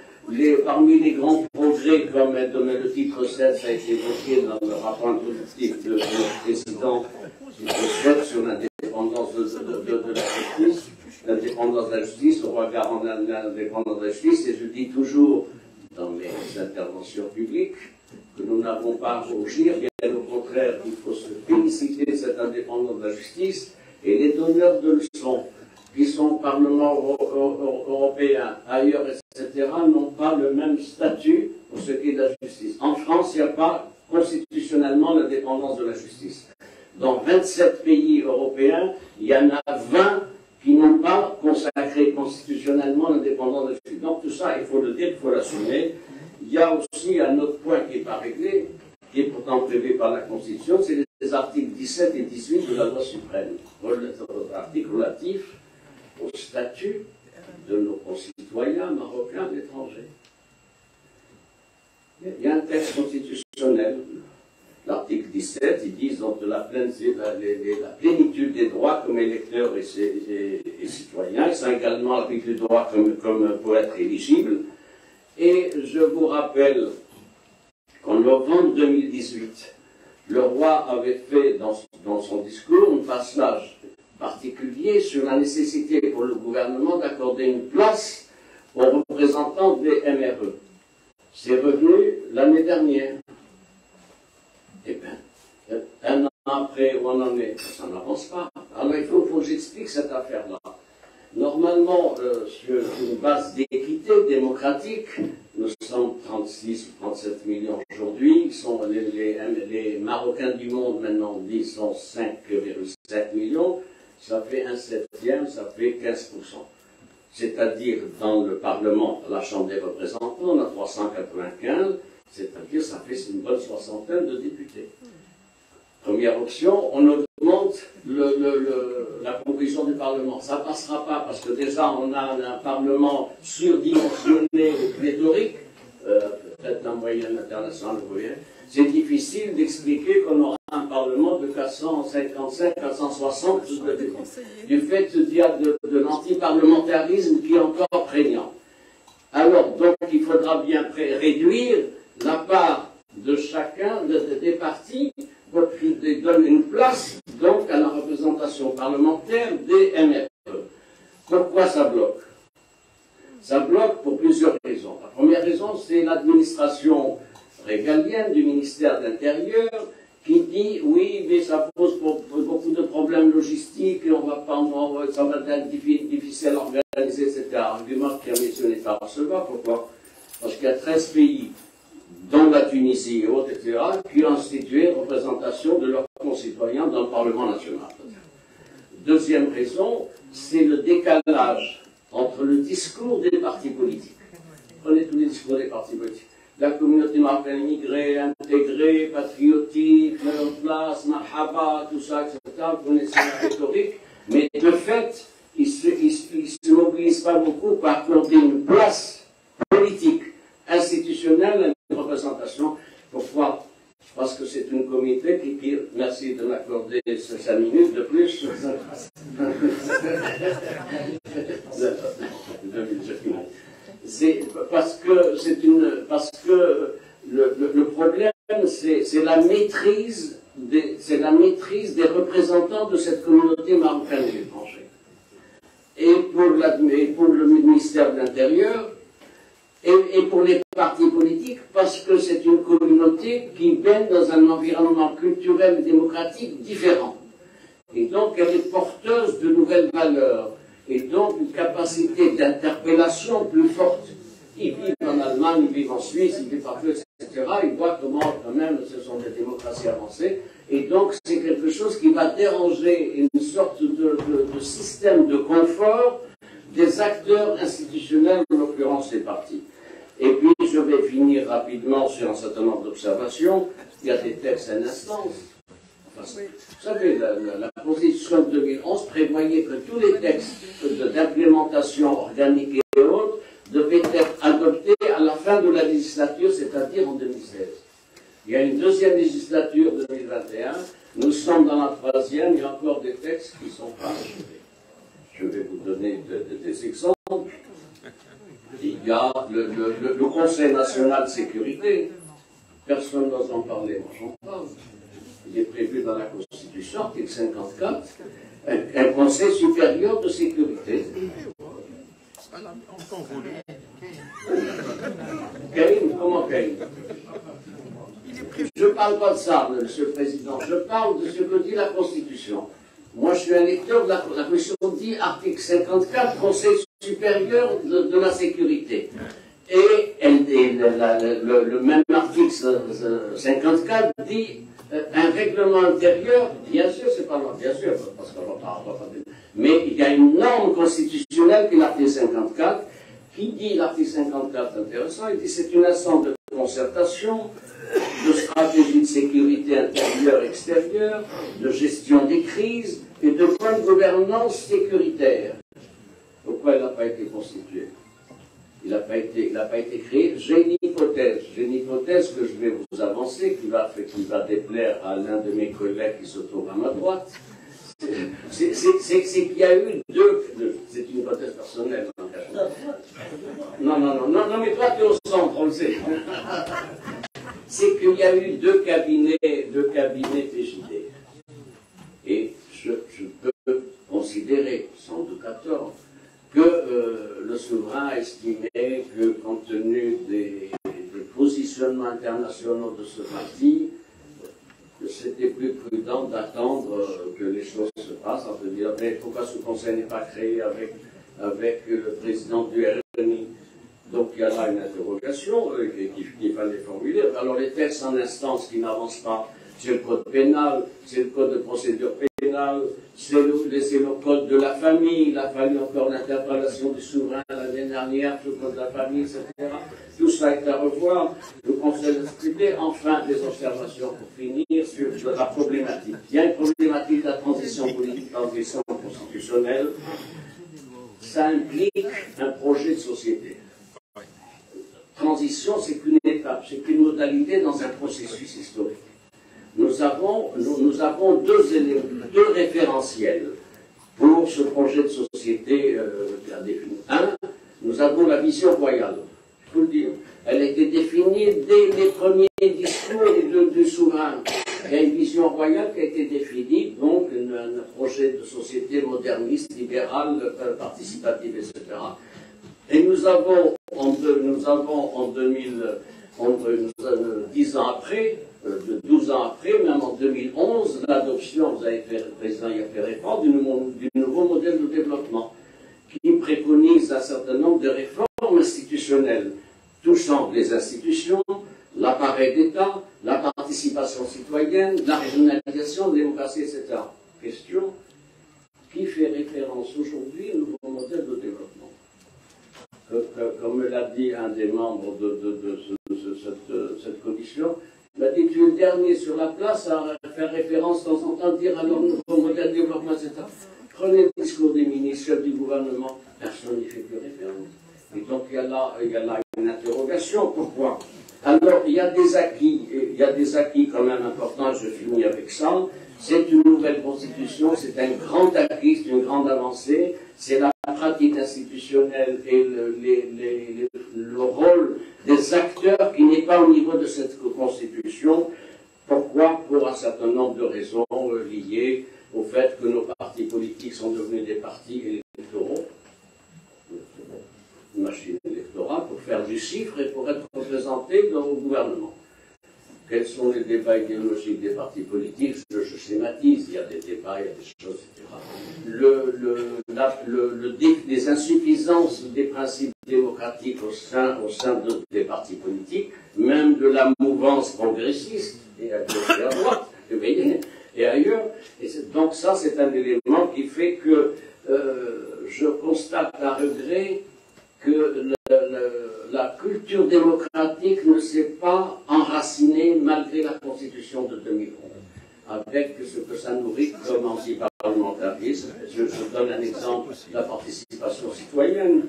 Parmi les grands progrès, comme le titre 7, ça a été évoqué dans le rapport introductif de notre président, titre 7 sur l'indépendance de la justice, l'indépendance de la justice, le roi garant de l'indépendance de la justice, et je dis toujours dans mes interventions publiques que nous n'avons pas à rougir, bien au contraire, il faut se féliciter de cette indépendance de la justice, et les donneurs de leçons qui sont au Parlement européen, ailleurs, etc., n'ont pas le même statut pour ce qui est de la justice. En France, il n'y a pas constitutionnellement l'indépendance de la justice. Dans 27 pays européens, il y en a 20 qui n'ont pas consacré constitutionnellement l'indépendance de la justice. Donc tout ça, il faut le dire, il faut l'assumer. Il y a aussi un autre point qui n'est pas réglé, qui est pourtant prévu par la Constitution, c'est les articles 17 et 18 de la loi suprême. Articles relatifs au statut de nos concitoyens marocains à l'étranger. Il y a un texte constitutionnel, l'article 17, ils disent donc de la plénitude des droits comme électeurs et citoyens, c'est également la plénitude des droits comme pour être éligible. Et je vous rappelle qu'en novembre 2018, le roi avait fait dans son discours un passage particulier sur la nécessité pour le gouvernement d'accorder une place aux représentants des MRE. C'est revenu l'année dernière. Eh bien, un an après où on en est, ça n'avance pas. Alors il faut que j'explique cette affaire-là. Normalement, sur une base d'équité démocratique, nous sommes 36 ou 37 millions aujourd'hui, les Marocains du monde maintenant disent sont 5,7 millions, ça fait un septième, ça fait 15%. C'est-à-dire dans le Parlement, la Chambre des représentants, on a 395, c'est-à-dire ça fait une bonne soixantaine de députés. Première option, on augmente la composition du Parlement. Ça ne passera pas parce que déjà on a un Parlement surdimensionné et pléthorique, peut-être la moyenne internationale, vous voyez. C'est difficile d'expliquer qu'on aura un Parlement de 455, 460 du fait de l'antiparlementarisme qui est encore prégnant. Alors, donc, il faudra bien réduire la part de chacun des partis qui donne une place donc à la représentation parlementaire des MRE. Pourquoi ça bloque? Ça bloque pour plusieurs raisons. La première raison, c'est l'administration régalienne du ministère de l'Intérieur qui dit oui, mais ça pose beaucoup de problèmes logistiques et ça va être difficile à organiser, etc. Argument qui a mentionné par Arceva. Pourquoi? Parce qu'il y a 13 pays, dont la Tunisie et autres, etc., qui ont institué une représentation de leurs concitoyens dans le Parlement national. Deuxième raison, c'est le décalage entre le discours des partis politiques. Prenez tous les discours des partis politiques. La communauté marocaine immigrée, intégrée, patriotique, leur place, mahaba, tout ça, etc. Vous connaissez la rhétorique, mais de fait, ils ne se mobilisent pas beaucoup pour accorder une place politique, institutionnelle, à une représentation. Pourquoi? Parce que c'est une communauté qui merci de m'accorder 5 minutes de plus. C'est parce que le problème, c'est la maîtrise des représentants de cette communauté marocaine et étrangère. Et pour le ministère de l'Intérieur, et pour les partis politiques, parce que c'est une communauté qui baigne dans un environnement culturel et démocratique différent. Et donc, elle est porteuse de nouvelles valeurs, et donc une capacité d'interpellation plus forte. Ils vivent en Allemagne, ils vivent en Suisse, ils vivent partout, etc. Ils voient comment, quand même, ce sont des démocraties avancées. Et donc, c'est quelque chose qui va déranger une sorte de système de confort des acteurs institutionnels différence des partis. Et puis, je vais finir rapidement sur un certain nombre d'observations. Il y a des textes en instance. Enfin, vous savez, la Constitution de 2011 prévoyait que tous les textes d'implémentation organique et autres devaient être adoptés à la fin de la législature, c'est-à-dire en 2016. Il y a une deuxième législature 2021, nous sommes dans la troisième, il y a encore des textes qui ne sont pas achevés. Je vais vous donner des exemples. Il y a le Conseil national de sécurité. Personne n'ose en parler, moi j'en parle. Il est prévu dans la Constitution, article 54, un Conseil supérieur de sécurité. Karim, comment Karim? Je ne parle pas de ça, Monsieur le Président, je parle de ce que dit la Constitution. Moi, je suis un lecteur de la Constitution, dit article 54, Conseil supérieur de la sécurité. Et le même article 54 dit un règlement intérieur, bien sûr, c'est pas loin, bien sûr, parce qu'on va pas. Mais il y a une norme constitutionnelle qui est l'article 54, qui dit, l'article 54 intéressant, il dit c'est une instance de concertation, de stratégie de sécurité intérieure et extérieure, de gestion des crises et de bonne gouvernance sécuritaire. Pourquoi elle n'a pas été constituée? Il n'a pas été créé. J'ai une hypothèse que je vais vous avancer, qui va déplaire à l'un de mes collègues qui se trouve à ma droite. C'est qu'il y a eu deux. C'est une hypothèse personnelle. Non, mais toi tu es au centre, on le sait. C'est qu'il y a eu deux cabinets PJD. Et je peux considérer, sans doute à tort, que le souverain a estimé que, compte tenu des positionnements internationaux de ce parti, que c'était plus prudent d'attendre que les choses se passent, en se dire, mais pourquoi ce conseil n'est pas créé avec le président du RNI? Donc il y a là une interrogation qu'il fallait formuler. Alors les textes en instance qui n'avancent pas, c'est le code pénal, c'est le code de procédure pénale, c'est le code de la famille. Il a fallu encore l'interpellation du souverain l'année dernière sur le code de la famille, etc. Tout ça est à revoir. Le Conseil de sécurité, enfin, des observations pour finir sur la problématique. Il y a une problématique de la transition politique, transition constitutionnelle. Ça implique un projet de société. Transition, c'est qu'une étape, c'est qu'une modalité dans un processus historique. Nous avons deux référentiels pour ce projet de société bien défini. Un, nous avons la vision royale. Il faut le dire. Elle a été définie dès les premiers discours du souverain. Il y a une vision royale qui a été définie, donc un projet de société moderniste, libérale, participative, etc. Et nous avons en 10 ans après, 12 ans après, même en 2011, l'adoption, le président y a fait référence, du nouveau modèle de développement qui préconise un certain nombre de réformes institutionnelles touchant les institutions, l'appareil d'État, la participation citoyenne, la régionalisation, la démocratie, etc. Question, qui fait référence aujourd'hui au nouveau modèle de développement? Comme l'a dit un des membres de cette commission, il a dit que tu es le dernier sur la place à faire référence de temps en temps, dire alors nouveau modèle de développement, etc. Prenez le discours des ministres, chefs du gouvernement, personne n'y fait plus référence. Et donc il y a là une interrogation. Pourquoi? Alors il y a des acquis quand même importants, je finis avec ça. C'est une nouvelle constitution, c'est un grand acquis, c'est une grande avancée, c'est la pratique institutionnelle et le rôle des acteurs qui n'est pas au niveau de cette constitution. Pourquoi? Pour un certain nombre de raisons liées au fait que nos partis politiques sont devenus des partis électoraux, une machine électorale pour faire du chiffre et pour être représentés dans le gouvernement. Quels sont les débats idéologiques des partis politiques? Je schématise, il y a des débats, il y a des choses, etc. Les insuffisances des principes démocratiques au sein des partis politiques, même de la mouvance progressiste, et à gauche et à droite, et ailleurs. Et donc ça, c'est un élément qui fait que je constate à regret que structure démocratique ne s'est pas enracinée malgré la Constitution de 2011, avec ce que ça nourrit comme anti-parlementarisme. Je donne un exemple, la participation citoyenne.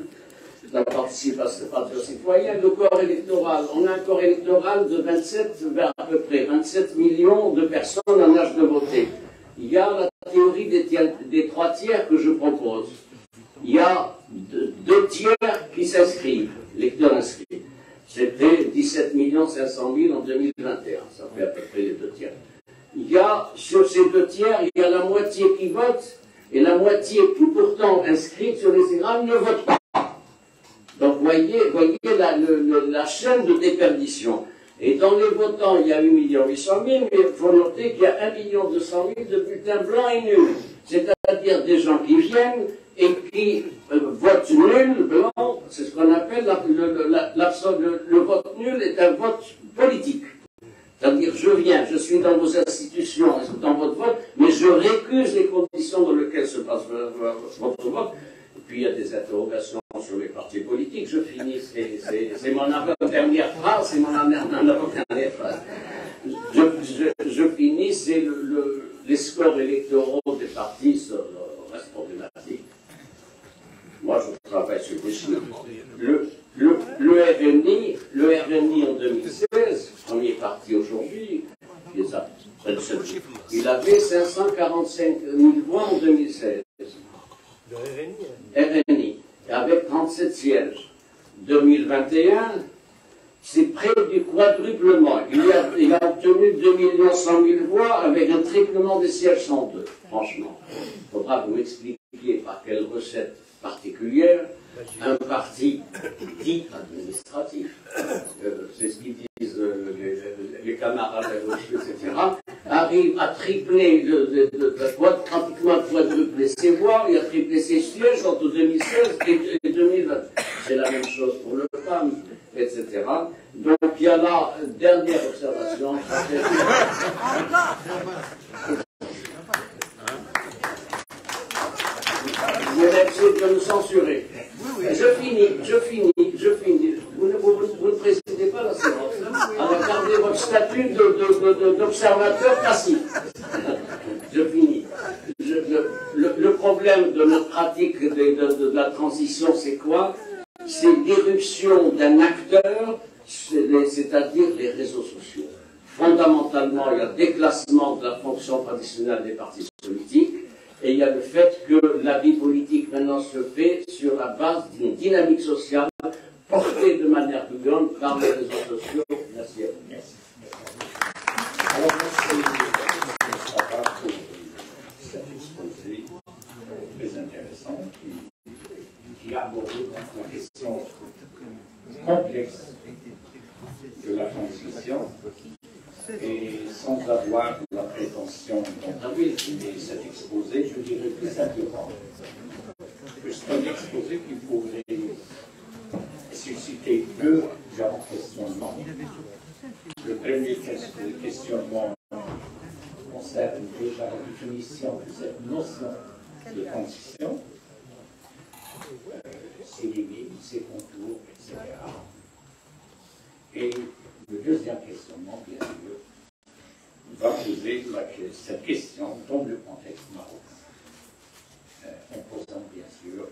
La participation citoyenne, le corps électoral. On a un corps électoral de 27, à peu près 27 millions de personnes en âge de voter. Il y a la théorie des 3 tiers que je propose. Il y a 2 tiers qui s'inscrivent, lecteurs inscrits. C'était 17 500 000 en 2021, ça fait à peu près les 2 tiers. Il y a, sur ces 2 tiers, il y a la moitié qui vote, et la moitié qui pourtant inscrite sur les IRAM ne vote pas. Donc voyez la chaîne de déperdition. Et dans les votants, il y a 8 800 000, mais il faut noter qu'il y a 1 200 000 de bulletins blancs et nuls. C'est-à-dire des gens qui viennent et qui votent nul, blanc, c'est ce qu'on appelle le vote nul est un vote politique. C'est-à-dire, je viens, je suis dans vos institutions, dans votre vote, mais je récuse les conditions dans lesquelles se passe votre vote. Et puis, il y a des interrogations sur les partis politiques. Je finis, c'est mon avant-dernière phrase, c'est mon avant-dernière phrase. Je finis, c'est les scores électoraux des partis restent problématiques. Moi, je travaille sur les chiffres. Le RNI en 2016, premier parti aujourd'hui, il avait 545 000 voix en 2016. Le RNI, avec 37 sièges. 2021, c'est près du quadruplement. Il a obtenu 2 100 000 voix avec un triplement des sièges en 2. Franchement, il faudra vous expliquer par quelle recette particulière un parti dit administratif, c'est ce qu'ils disent les camarades à gauche, etc., arrive à tripler, pratiquement quadrupler ses voix et à tripler ses sièges entre 2016 et 2020. C'est la même chose pour le PAM, etc. Donc il y a là, dernière observation. Vous allez essayer de me censurer. Je finis. Vous ne présidez pas la séance. Alors gardez votre statut d'observateur passif. Je finis. Le problème de notre pratique de la transition, c'est quoi? C'est l'irruption d'un acteur, c'est-à-dire les réseaux sociaux. Fondamentalement, il y a déclassement de la fonction traditionnelle des partis politiques. Et il y a le fait que la vie politique maintenant se fait sur la base d'une dynamique sociale portée de manière plus grande par les réseaux sociaux. Merci à vous. Merci. Alors, merci pour cet exposé très intéressant qui aborde la question complexe de la transition et sans avoir la prétention d'entamer cet exposé, je dirais plus simplement que c'est un exposé qui pourrait susciter 2 grands questionnements. Le premier questionnement concerne déjà la définition de cette notion de transition, ses limites, ses contours, etc. Et le deuxième questionnement, bien sûr, va poser cette question dans le contexte marocain, en posant bien sûr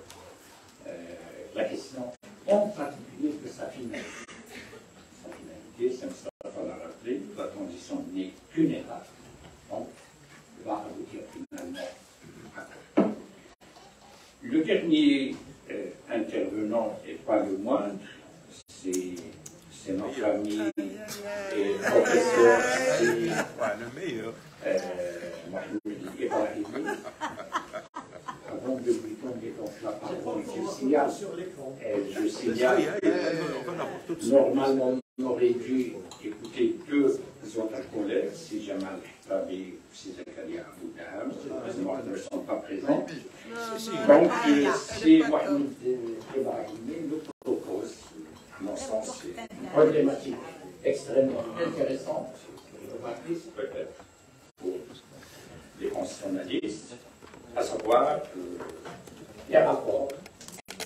la question en particulier de sa finalité. Sa finalité, c'est Moustapha l'a rappelé, la transition n'est qu'une étape, donc va aboutir finalement à quoi. Le dernier intervenant, et pas le moindre, c'est notre ami et professeur Mahmoud Ibrahimi. Avant de lui tomber donc la parole, je signale que normalement on aurait dû écouter 2 autres collègues, si Jamal Tabi ou si Zakaria Aboudaham, ne sont pas présents. Donc si Mahmoud Ibrahimi nous propose, à mon sens, c'est une problématique extrêmement intéressante, novatrice peut-être, pour les constitutionnalistes, à savoir les rapports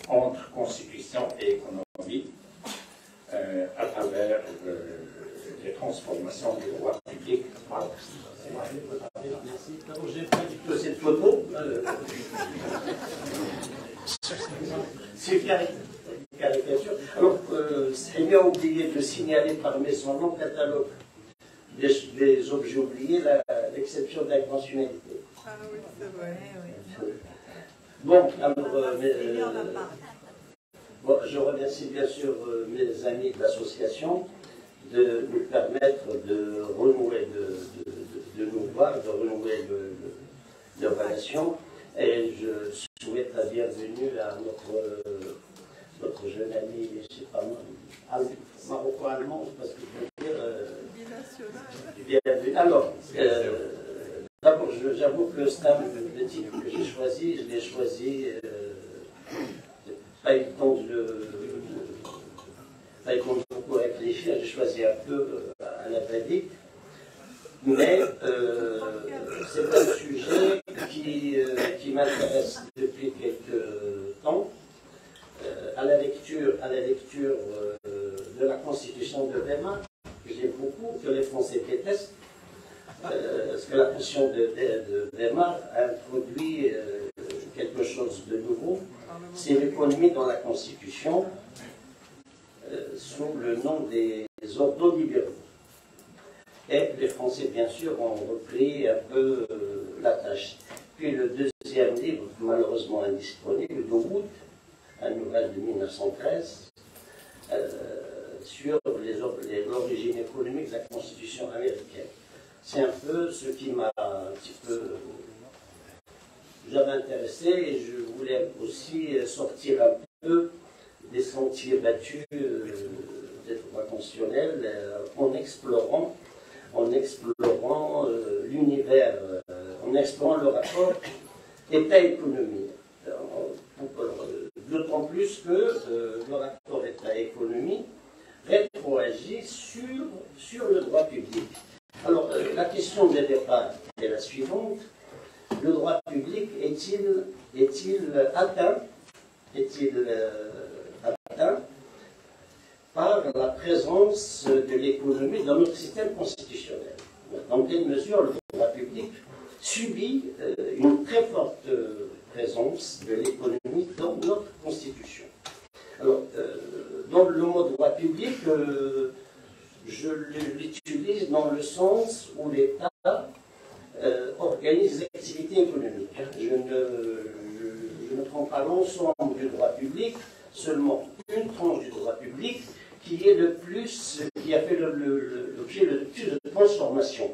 entre constitution et économie transformation des droits publics. Voilà. Merci. Alors, j'ai pas du tout cette photo. C'est une caricature. Alors, il a oublié de signaler parmi son nom catalogue des objets oubliés l'exception d'inconventionnalité. Ah oui, c'est vrai. Oui. Bon, alors, bon, je remercie bien sûr mes amis de l'association de nous permettre de renouer, de nous voir, de renouer de relations. Et je souhaite la bienvenue à notre jeune ami, je ne sais pas, maroco-allemand, parce que je veux dire. Bienvenue. Alors, d'abord, j'avoue que le titre que j'ai choisi, je l'ai choisi. Pas eu le temps de beaucoup réfléchir, j'ai choisi un peu à la va-vite, mais c'est un sujet qui m'intéresse depuis quelques temps. À la lecture de la Constitution de Weimar, que j'aime beaucoup, que les Français détestent, parce que la Constitution de Weimar a introduit quelque chose de nouveau. C'est l'économie dans la Constitution sous le nom des ordres libéraux. Et les Français, bien sûr, ont repris un peu la tâche. Puis le deuxième livre, malheureusement indisponible, de Wood, un nouvel de 1913, sur l'origine économique de la Constitution américaine. C'est un peu ce qui m'a un petit peu... J'avais intéressé et je voulais aussi sortir un peu des sentiers battus des droits constitutionnels en explorant l'univers, en explorant le rapport État-économie. D'autant plus que le rapport État-économie rétroagit sur le droit public. Alors, la question de départ est la suivante. Le droit public est-il atteint par la présence de l'économie dans notre système constitutionnel? Dans quelle mesure le droit public subit une très forte présence de l'économie dans notre Constitution? Alors, dans le mot droit public, je l'utilise dans le sens où l'État organise des activités économiques. Je ne prends pas l'ensemble du droit public, seulement une tranche du droit public qui a fait l'objet de plus de transformation.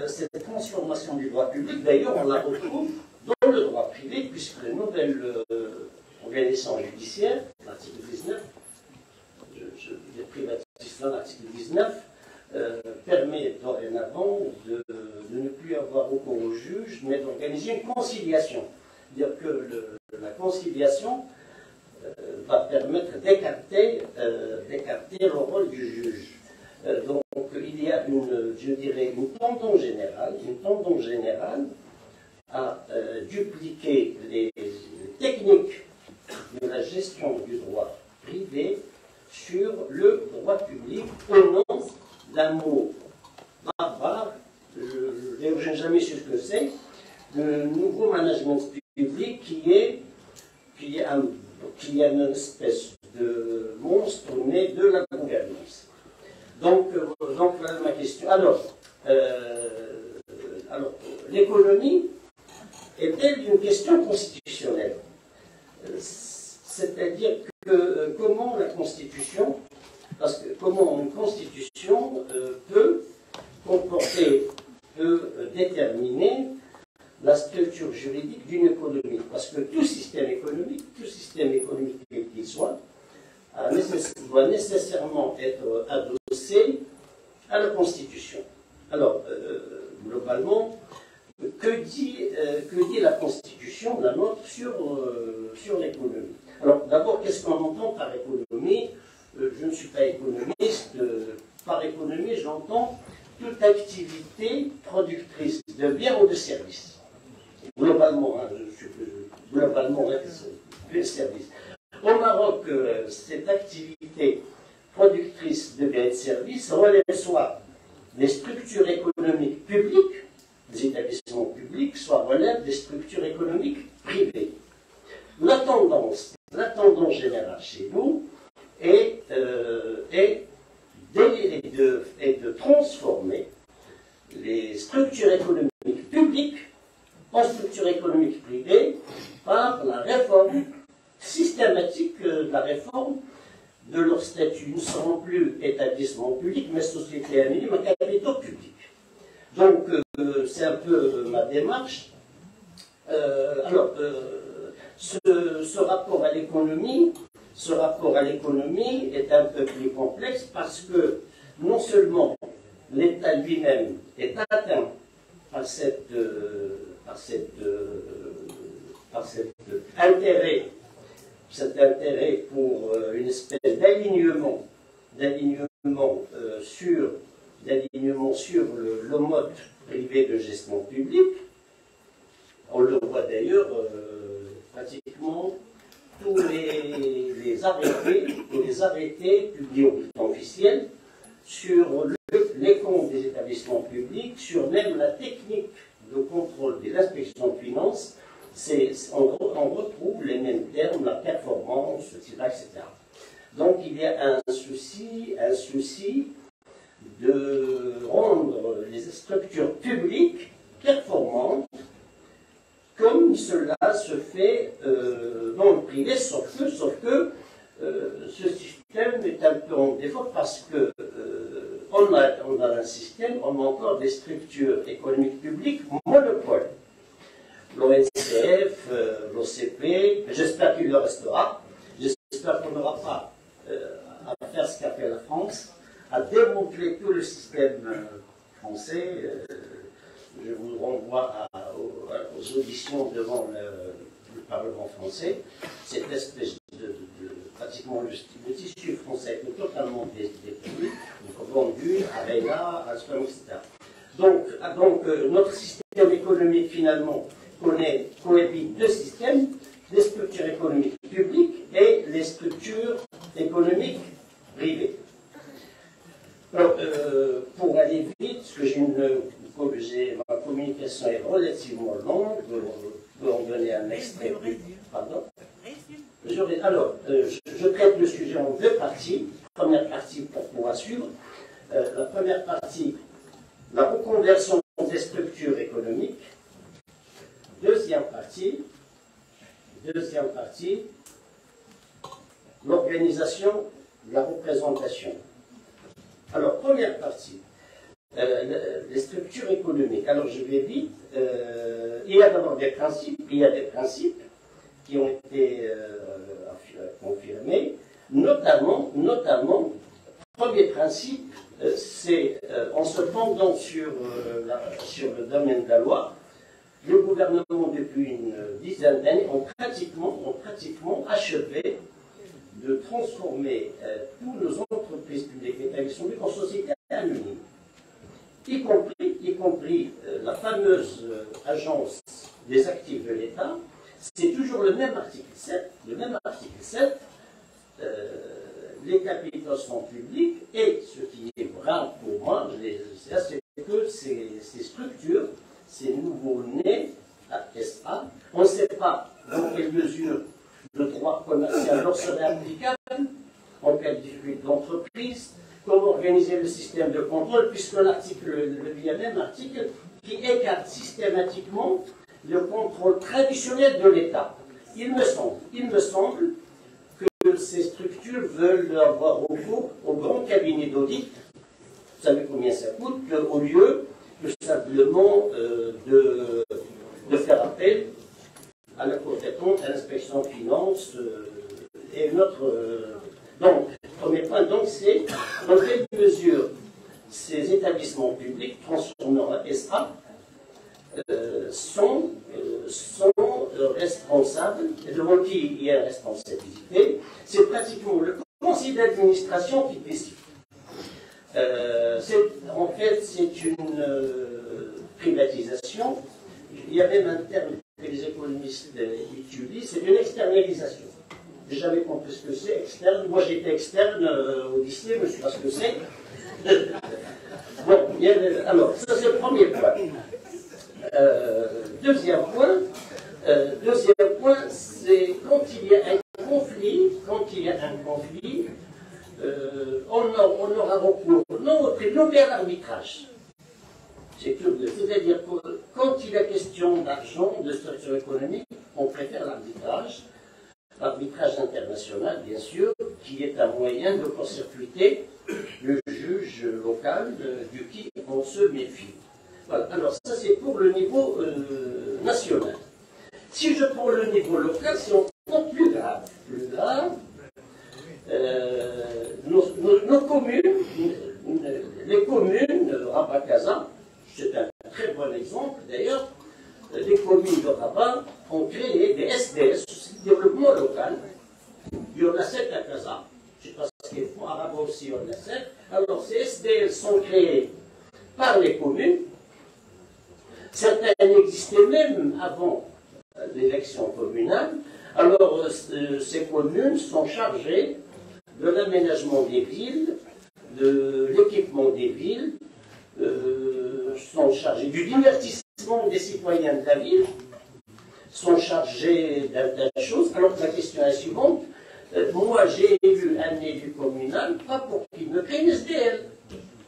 Cette transformation du droit public, d'ailleurs, on la retrouve dans le droit privé, puisque la nouvelle organisation judiciaire, l'article 19, j'ai pris l'article 19, permet dorénavant de ne plus avoir recours au juge, mais d'organiser une conciliation. C'est-à-dire que la conciliation va permettre d'écarter le rôle du juge. Donc il y a une tendance générale à dupliquer les techniques de la gestion du droit privé sur le droit public au nom d'un mot barbare, je n'ai jamais su ce que c'est, le nouveau management public qui est une espèce de monstre né de la gouvernance. Donc voilà ma question. Alors l'économie est-elle une question constitutionnelle? C'est-à-dire que comment la Constitution, parce que comment une Constitution peut déterminer la structure juridique d'une économie. Parce que tout système économique quel qu'il soit, doit nécessairement être adossé à la Constitution. Alors, globalement, que dit la Constitution, la nôtre, sur l'économie? Alors, d'abord, qu'est-ce qu'on entend par économie? Je ne suis pas économiste. Par économie, j'entends toute activité productrice de biens ou de services. Globalement, globalement, de services. Au Maroc, cette activité productrice de biens et de services relève soit les structures économiques publiques, les établissements publics, soit relèvent des structures économiques privées. La tendance générale chez nous est de transformer les structures économiques publiques en structures économiques privées par la réforme systématique de la réforme de leur statut. Ils ne seront plus établissements publics, mais sociétés anonymes à capitaux publics. Donc, c'est un peu ma démarche. Ce rapport à l'économie est un peu plus complexe parce que non seulement l'État lui-même est atteint par cet intérêt pour une espèce d'alignement sur le mode privé de gestion publique. On le voit d'ailleurs pratiquement tous les arrêtés publiés au bulletin officiel sur les comptes des établissements publics, sur même la technique de contrôle des inspections de finances. On retrouve les mêmes termes, la performance, etc. Donc il y a un souci de rendre les structures publiques performantes comme cela se fait dans le privé, sauf que ce système est un peu en défaut parce que on a un système, on a encore des structures économiques publiques monopoles. L'ONCF, l'OCP, j'espère qu'il le restera. J'espère qu'on n'aura pas à faire ce qu'a fait la France, à démanteler tout le système français. Je vous renvoie aux auditions devant le Parlement français. Cette espèce pratiquement le tissu français est totalement détruit, vendu à Réla, à Spam, etc. Donc, notre système économique finalement cohabite deux systèmes, les structures économiques publiques et les structures économiques privées. Alors, pour aller vite, parce que ma communication est relativement longue, je peux en donner un extrait. Pardon. Alors, je traite le sujet en deux parties. Première partie pour pouvoir suivre. La première partie, la reconversion des structures économiques. Deuxième partie, l'organisation de la représentation. Alors, première partie, les structures économiques. Alors, je vais vite. Il y a d'abord des principes, qui ont été confirmés, notamment, premier principe, c'est en se fondant sur le domaine de la loi, le gouvernement, depuis une dizaine d'années, ont pratiquement achevé de transformer toutes nos entreprises publiques et établissements publics en sociétés anonymes, y compris la fameuse agence des actifs de l'État. C'est toujours le même article 7, les capitaux sont publics, et ce qui est vrai pour moi, c'est que ces structures, ces nouveaux-nés, SA, on ne sait pas dans quelle mesure le droit commercial leur serait applicable, en cas de difficulté d'entreprise, comment organiser le système de contrôle, puisque il y a même article qui écarte systématiquement le contrôle traditionnel de l'État. Il me semble que ces structures veulent avoir recours au grand cabinet d'audit. Vous savez combien ça coûte, au lieu de simplement de faire appel à la Cour des comptes, à l'inspection de finances et notre. Donc, premier point, c'est dans quelle mesure ces établissements publics transformés en SA sont responsables, devant qui il y a responsabilité. C'est pratiquement le conseil d'administration qui décide. En fait, c'est une privatisation. Il y a même un terme que les économistes utilisent, c'est une externalisation. J'ai jamais compris ce que c'est, externe. Moi, j'étais externe au lycée, je ne sais pas ce que c'est. Bon, Alors, ça c'est le premier point. Deuxième point, c'est quand il y a un conflit, on aura recours non au tribunal mais à l'arbitrage. C'est-à-dire que quand il est question d'argent, de structure économique, on préfère l'arbitrage. L'arbitrage international, bien sûr, qui est un moyen de court-circuiter le juge local du qui on se méfie. Voilà. Alors ça c'est pour le niveau national. Si je prends le niveau local, c'est encore plus grave. Nos communes, les communes de Rabat-Casa, c'est un très bon exemple d'ailleurs, les communes de Rabat ont créé des SDS, développement local. Il y en a 7 à Casa. Je ne sais pas ce qu'ils font, à Rabat aussi il y en a 7. Alors ces SDS sont créés par les communes. Certains existaient même avant l'élection communale. Alors ces communes sont chargées de l'aménagement des villes, de l'équipement des villes, sont chargées du divertissement des citoyens de la ville, sont chargés d'un chose. Alors la question est la suivante. Moi, j'ai élu un élu communal, pas pour qu'il me crée une SDL.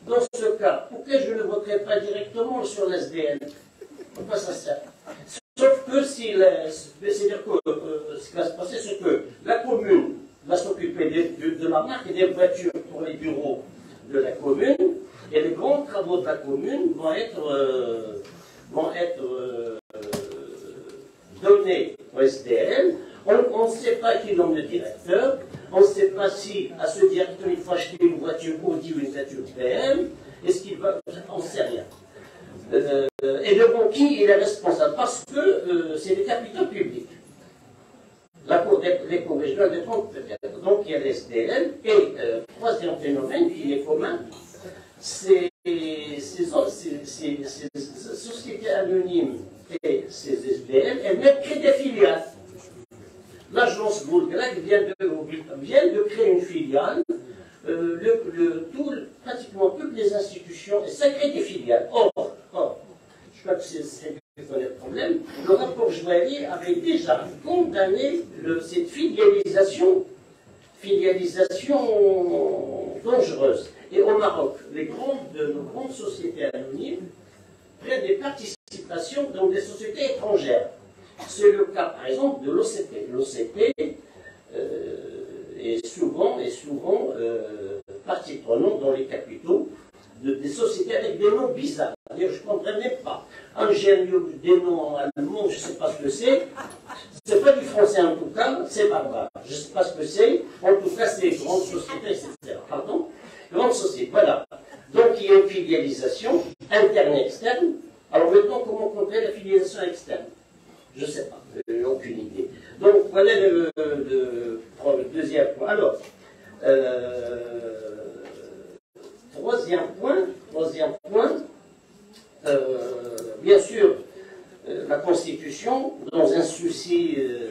Dans ce cas, pourquoi je ne voterai pas directement sur l'SDL? Pourquoi ça sert? Sauf que c'est-à-dire que ce qui va se passer, c'est que la commune va s'occuper de la marque et des voitures pour les bureaux de la commune, et les grands travaux de la commune vont être donnés au SDL. On ne sait pas qui nomme le directeur, on ne sait pas si à ce directeur il faut acheter une voiture Audi ou une voiture PM, est-ce qu'il va... On ne sait rien. Et devant qui il est responsable? Parce que c'est des capitaux publics. La Cour régionale des comptes peut-être. Donc il y a les SDL. Et troisième phénomène qui est commun, ces sociétés anonymes et ces SDL, elles créent des filiales. L'agence Boulgrec vient de créer une filiale, pratiquement toutes les institutions, et ça crée des filiales. Or, je crois que c'est le problème, le rapport Joaillier avait déjà condamné cette filialisation dangereuse. Et au Maroc, nos grandes sociétés anonymes prennent des participations dans des sociétés étrangères. C'est le cas, par exemple, de l'OCP. L'OCP est souvent partie prenante dans les capitaux des sociétés avec des noms bizarres. Je ne comprends même pas. Ingénieux, des noms allemands, je ne sais pas ce que c'est. Ce n'est pas du français en tout cas, c'est barbare. Je ne sais pas ce que c'est. En tout cas, c'est grandes sociétés, etc. Pardon? Grandes sociétés, voilà. Donc, il y a une filialisation interne et externe. Alors maintenant, comment contrer la filialisation externe? Je ne sais pas, je n'ai aucune idée. Donc, voilà le deuxième point. Alors, troisième point, bien sûr, la Constitution, dans un souci de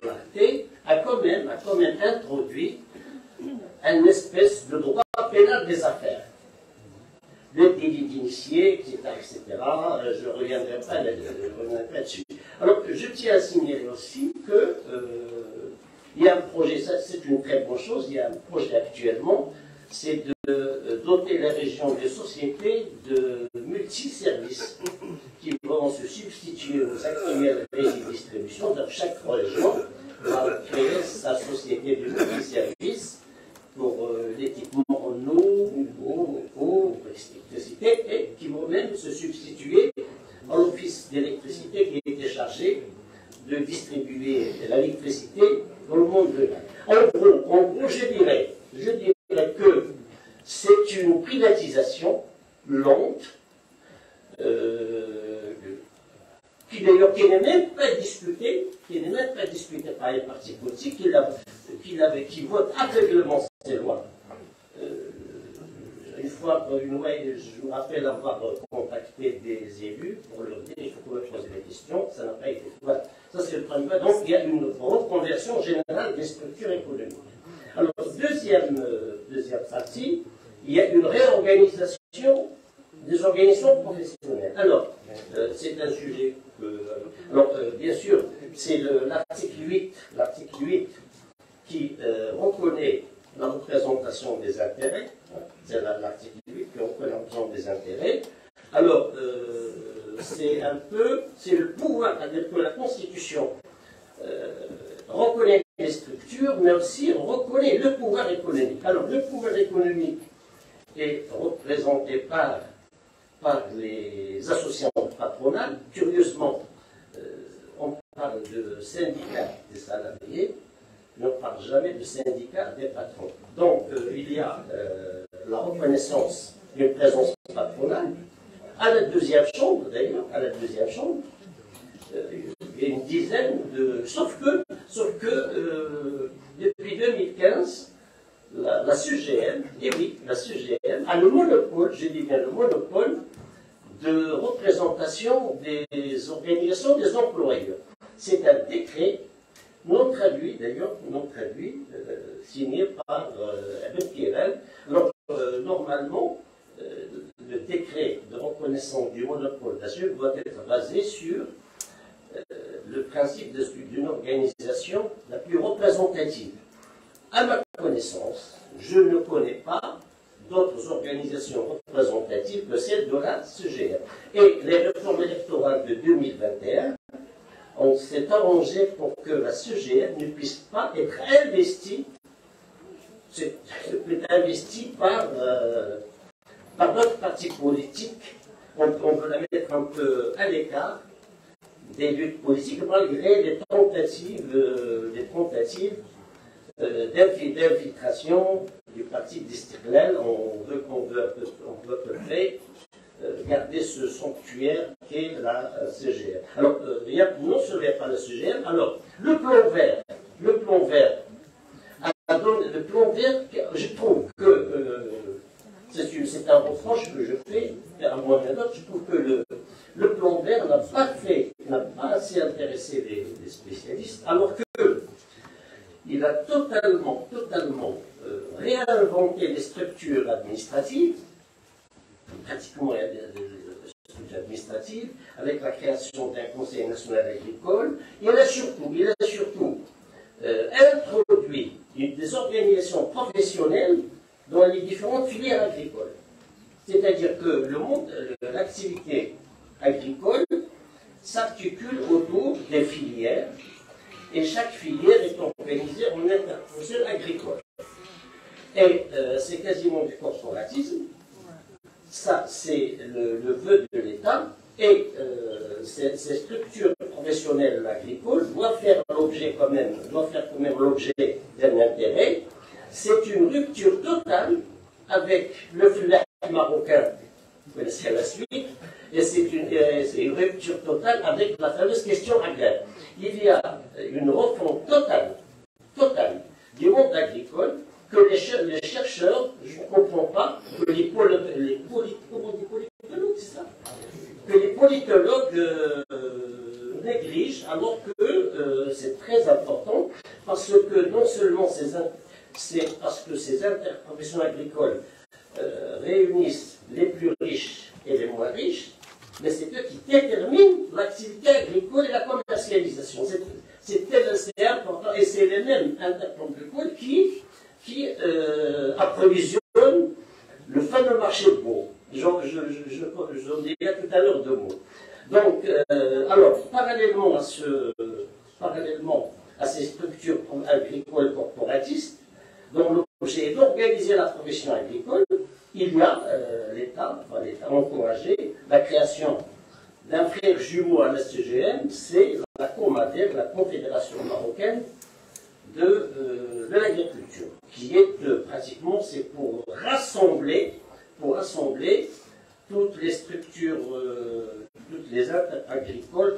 clarté, a quand même introduit une espèce de droit pénal des affaires. Le délit d'initié, etc., etc. Je ne reviendrai pas là-dessus. Alors, je tiens à signaler aussi que il y a un projet, c'est une très bonne chose, il y a un projet actuellement, c'est de doter la région de sociétés de multiservices qui vont se substituer aux actuelles régies de distribution. Donc, chaque région va créer sa société de multiservices pour l'équipement en eau, électricité, et qui vont même se substituer à l'office d'électricité qui était chargé de distribuer l'électricité dans le monde rural. En gros, je dirais que c'est une privatisation lente, qui d'ailleurs n'est même pas discutée, par les partis politiques qui votent aveuglément ces lois. Une fois, je me rappelle avoir contacté des élus pour leur dire il faut qu'on me pose des questions, ça n'a pas été fait. Voilà. Ça c'est le premier point. Donc il y a une reconversion générale des structures économiques. Alors, deuxième partie, il y a une réorganisation des organisations professionnelles. Alors, c'est un sujet bien sûr, c'est l'article 8 qui reconnaît la représentation des intérêts. C'est l'article 8 qui reconnaît la représentation des intérêts. Alors, c'est le pouvoir, c'est-à-dire que la Constitution reconnaît les structures, mais aussi reconnaît le pouvoir économique. Alors, le pouvoir économique est représenté par les associations patronales. Curieusement, on parle de syndicats des salariés, mais on ne parle jamais de syndicats des patrons. Donc, il y a la reconnaissance d'une présence patronale. À la deuxième chambre, d'ailleurs, il y a une dizaine de... Sauf que depuis 2015, la CGM, et oui, la CGM a le monopole, je dis bien le monopole, de représentation des organisations des employeurs. C'est un décret, non traduit d'ailleurs, signé par Ahmed Kirel. Alors, normalement, le décret de reconnaissance du monopole d'asile doit être basé sur le principe d'une organisation la plus représentative. À ma connaissance, je ne connais pas d'autres organisations représentatives que celle de la CGM. Et les réformes électorales de 2021, on s'est arrangé pour que la CGM ne puisse pas être investie, par d'autres partis politiques. On veut la mettre un peu à l'écart des luttes politiques, malgré les tentatives d'infiltration du parti d'Istiklal. On veut à peu près garder ce sanctuaire qu'est la CGM. Alors, il y a non seulement pas la CGM, alors le plan vert, je trouve que c'est un reproche que je fais à moi-même. Je trouve que le plan vert n'a pas assez intéressé les spécialistes, alors que il a totalement réinventé les structures administratives, pratiquement des structures administratives, avec la création d'un Conseil national agricole. Il a surtout introduit des organisations professionnelles dans les différentes filières agricoles. C'est-à-dire que l'activité agricole s'articule autour des filières, et chaque filière est organisée en interprofession agricole. Et c'est quasiment du corporatisme. Ça, c'est le vœu de l'État. Et ces structures professionnelles agricoles doivent faire quand même l'objet d'un intérêt. C'est une rupture totale avec le flah marocain. Vous connaissez la suite. Et c'est une rupture totale avec la fameuse question agraire. Il y a une refonte totale du monde agricole que les chercheurs, je ne comprends pas, que les politologues négligent, alors que c'est très important, parce que non seulement c'est parce que ces interprofessions agricoles réunissent les plus riches et les moins riches, mais c'est eux qui déterminent l'activité agricole et la commercialisation. C'est important, et c'est les mêmes interprofessions agricoles qui approvisionnent le fameux marché de Meaux. J'en disais tout à l'heure 2 mots. Donc, alors, parallèlement à ces structures agricoles corporatistes, dont l'objet est d'organiser la profession agricole, il y a l'État a encouragé la création d'un frère jumeau à la CGM, c'est la COMADER, la Confédération marocaine de l'agriculture, qui est pratiquement, c'est pour rassembler toutes les structures, toutes les actes agricoles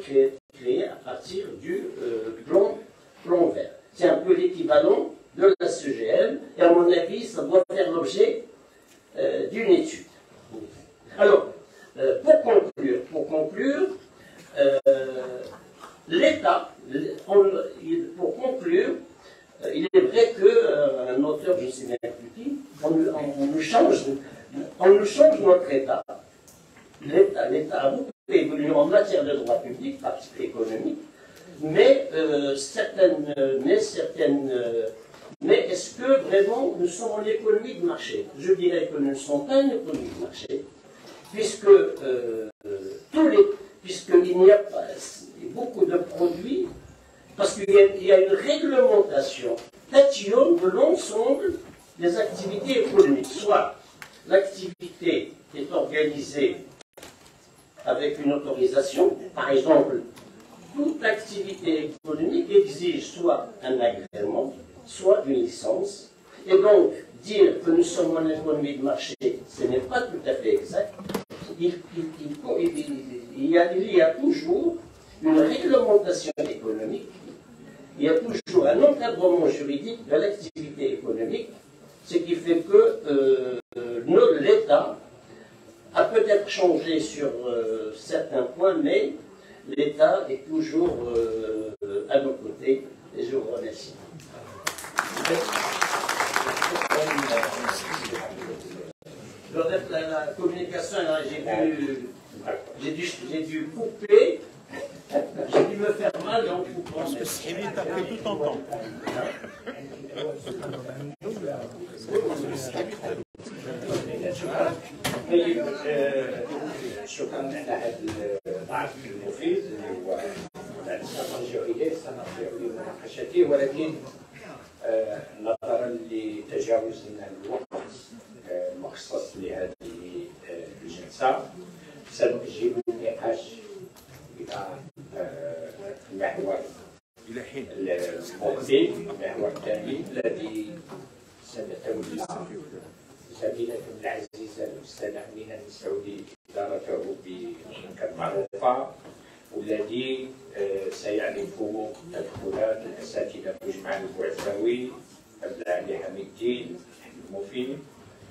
créées à partir du plan vert. C'est un peu l'équivalent de la CGM, et à mon avis, ça doit faire l'objet d'une étude. Alors, pour conclure, l'État, pour conclure, il est vrai qu'un auteur, je ne sais même plus qui, on nous change notre État. l'État a beaucoup évolué en matière de droit public, parce que économique, mais mais est-ce que vraiment nous sommes en économie de marché? Je dirais que nous ne sommes pas en économie de marché, puisqu'il n'y a pas beaucoup de produits, parce qu'il y a une réglementation tatillonne de l'ensemble des activités économiques, soit l'activité est organisée avec une autorisation, par exemple, toute activité économique exige soit un agrément, soit une licence, et donc dire que nous sommes en économie de marché, ce n'est pas tout à fait exact. Il y a toujours une réglementation économique, il y a toujours un encadrement juridique de l'activité économique, ce qui fait que l'État a peut-être changé sur certains points, mais l'État est toujours à nos côtés, et je vous remercie. La communication, j'ai dû couper, j'ai dû me faire mal en coupant. Et bien, t'as fait tout en temps. شكرا على هذا العرض المفيد اللي هو سنرجع اليه لمناقشته، ولكن نظرا لتجاوزنا الوقت المخصص لهذه الجلسه سنؤجل النقاش الى المحور المقبل، المحور الثاني الذي سنتولى زميلتنا العزيزه الاستاذه امينه السعودي ادارته بشركه معروفه، والذي سيعرف تدخلات الاساتذه مجمع البعثوي عبد العالي حميد الدين، المفيد،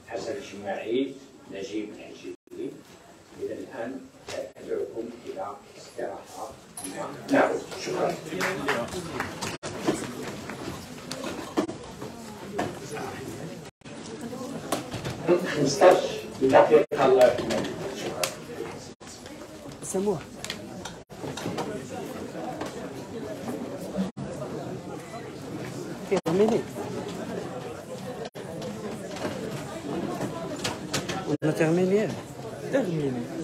حسن الجماعي، نجيب الحجيري. اذا الان ادعوكم الى استراحه نعود. شكرا. 15 دقيقة الله يحفظك. شكرا. سموه. terminé. On a terminé. Terminé.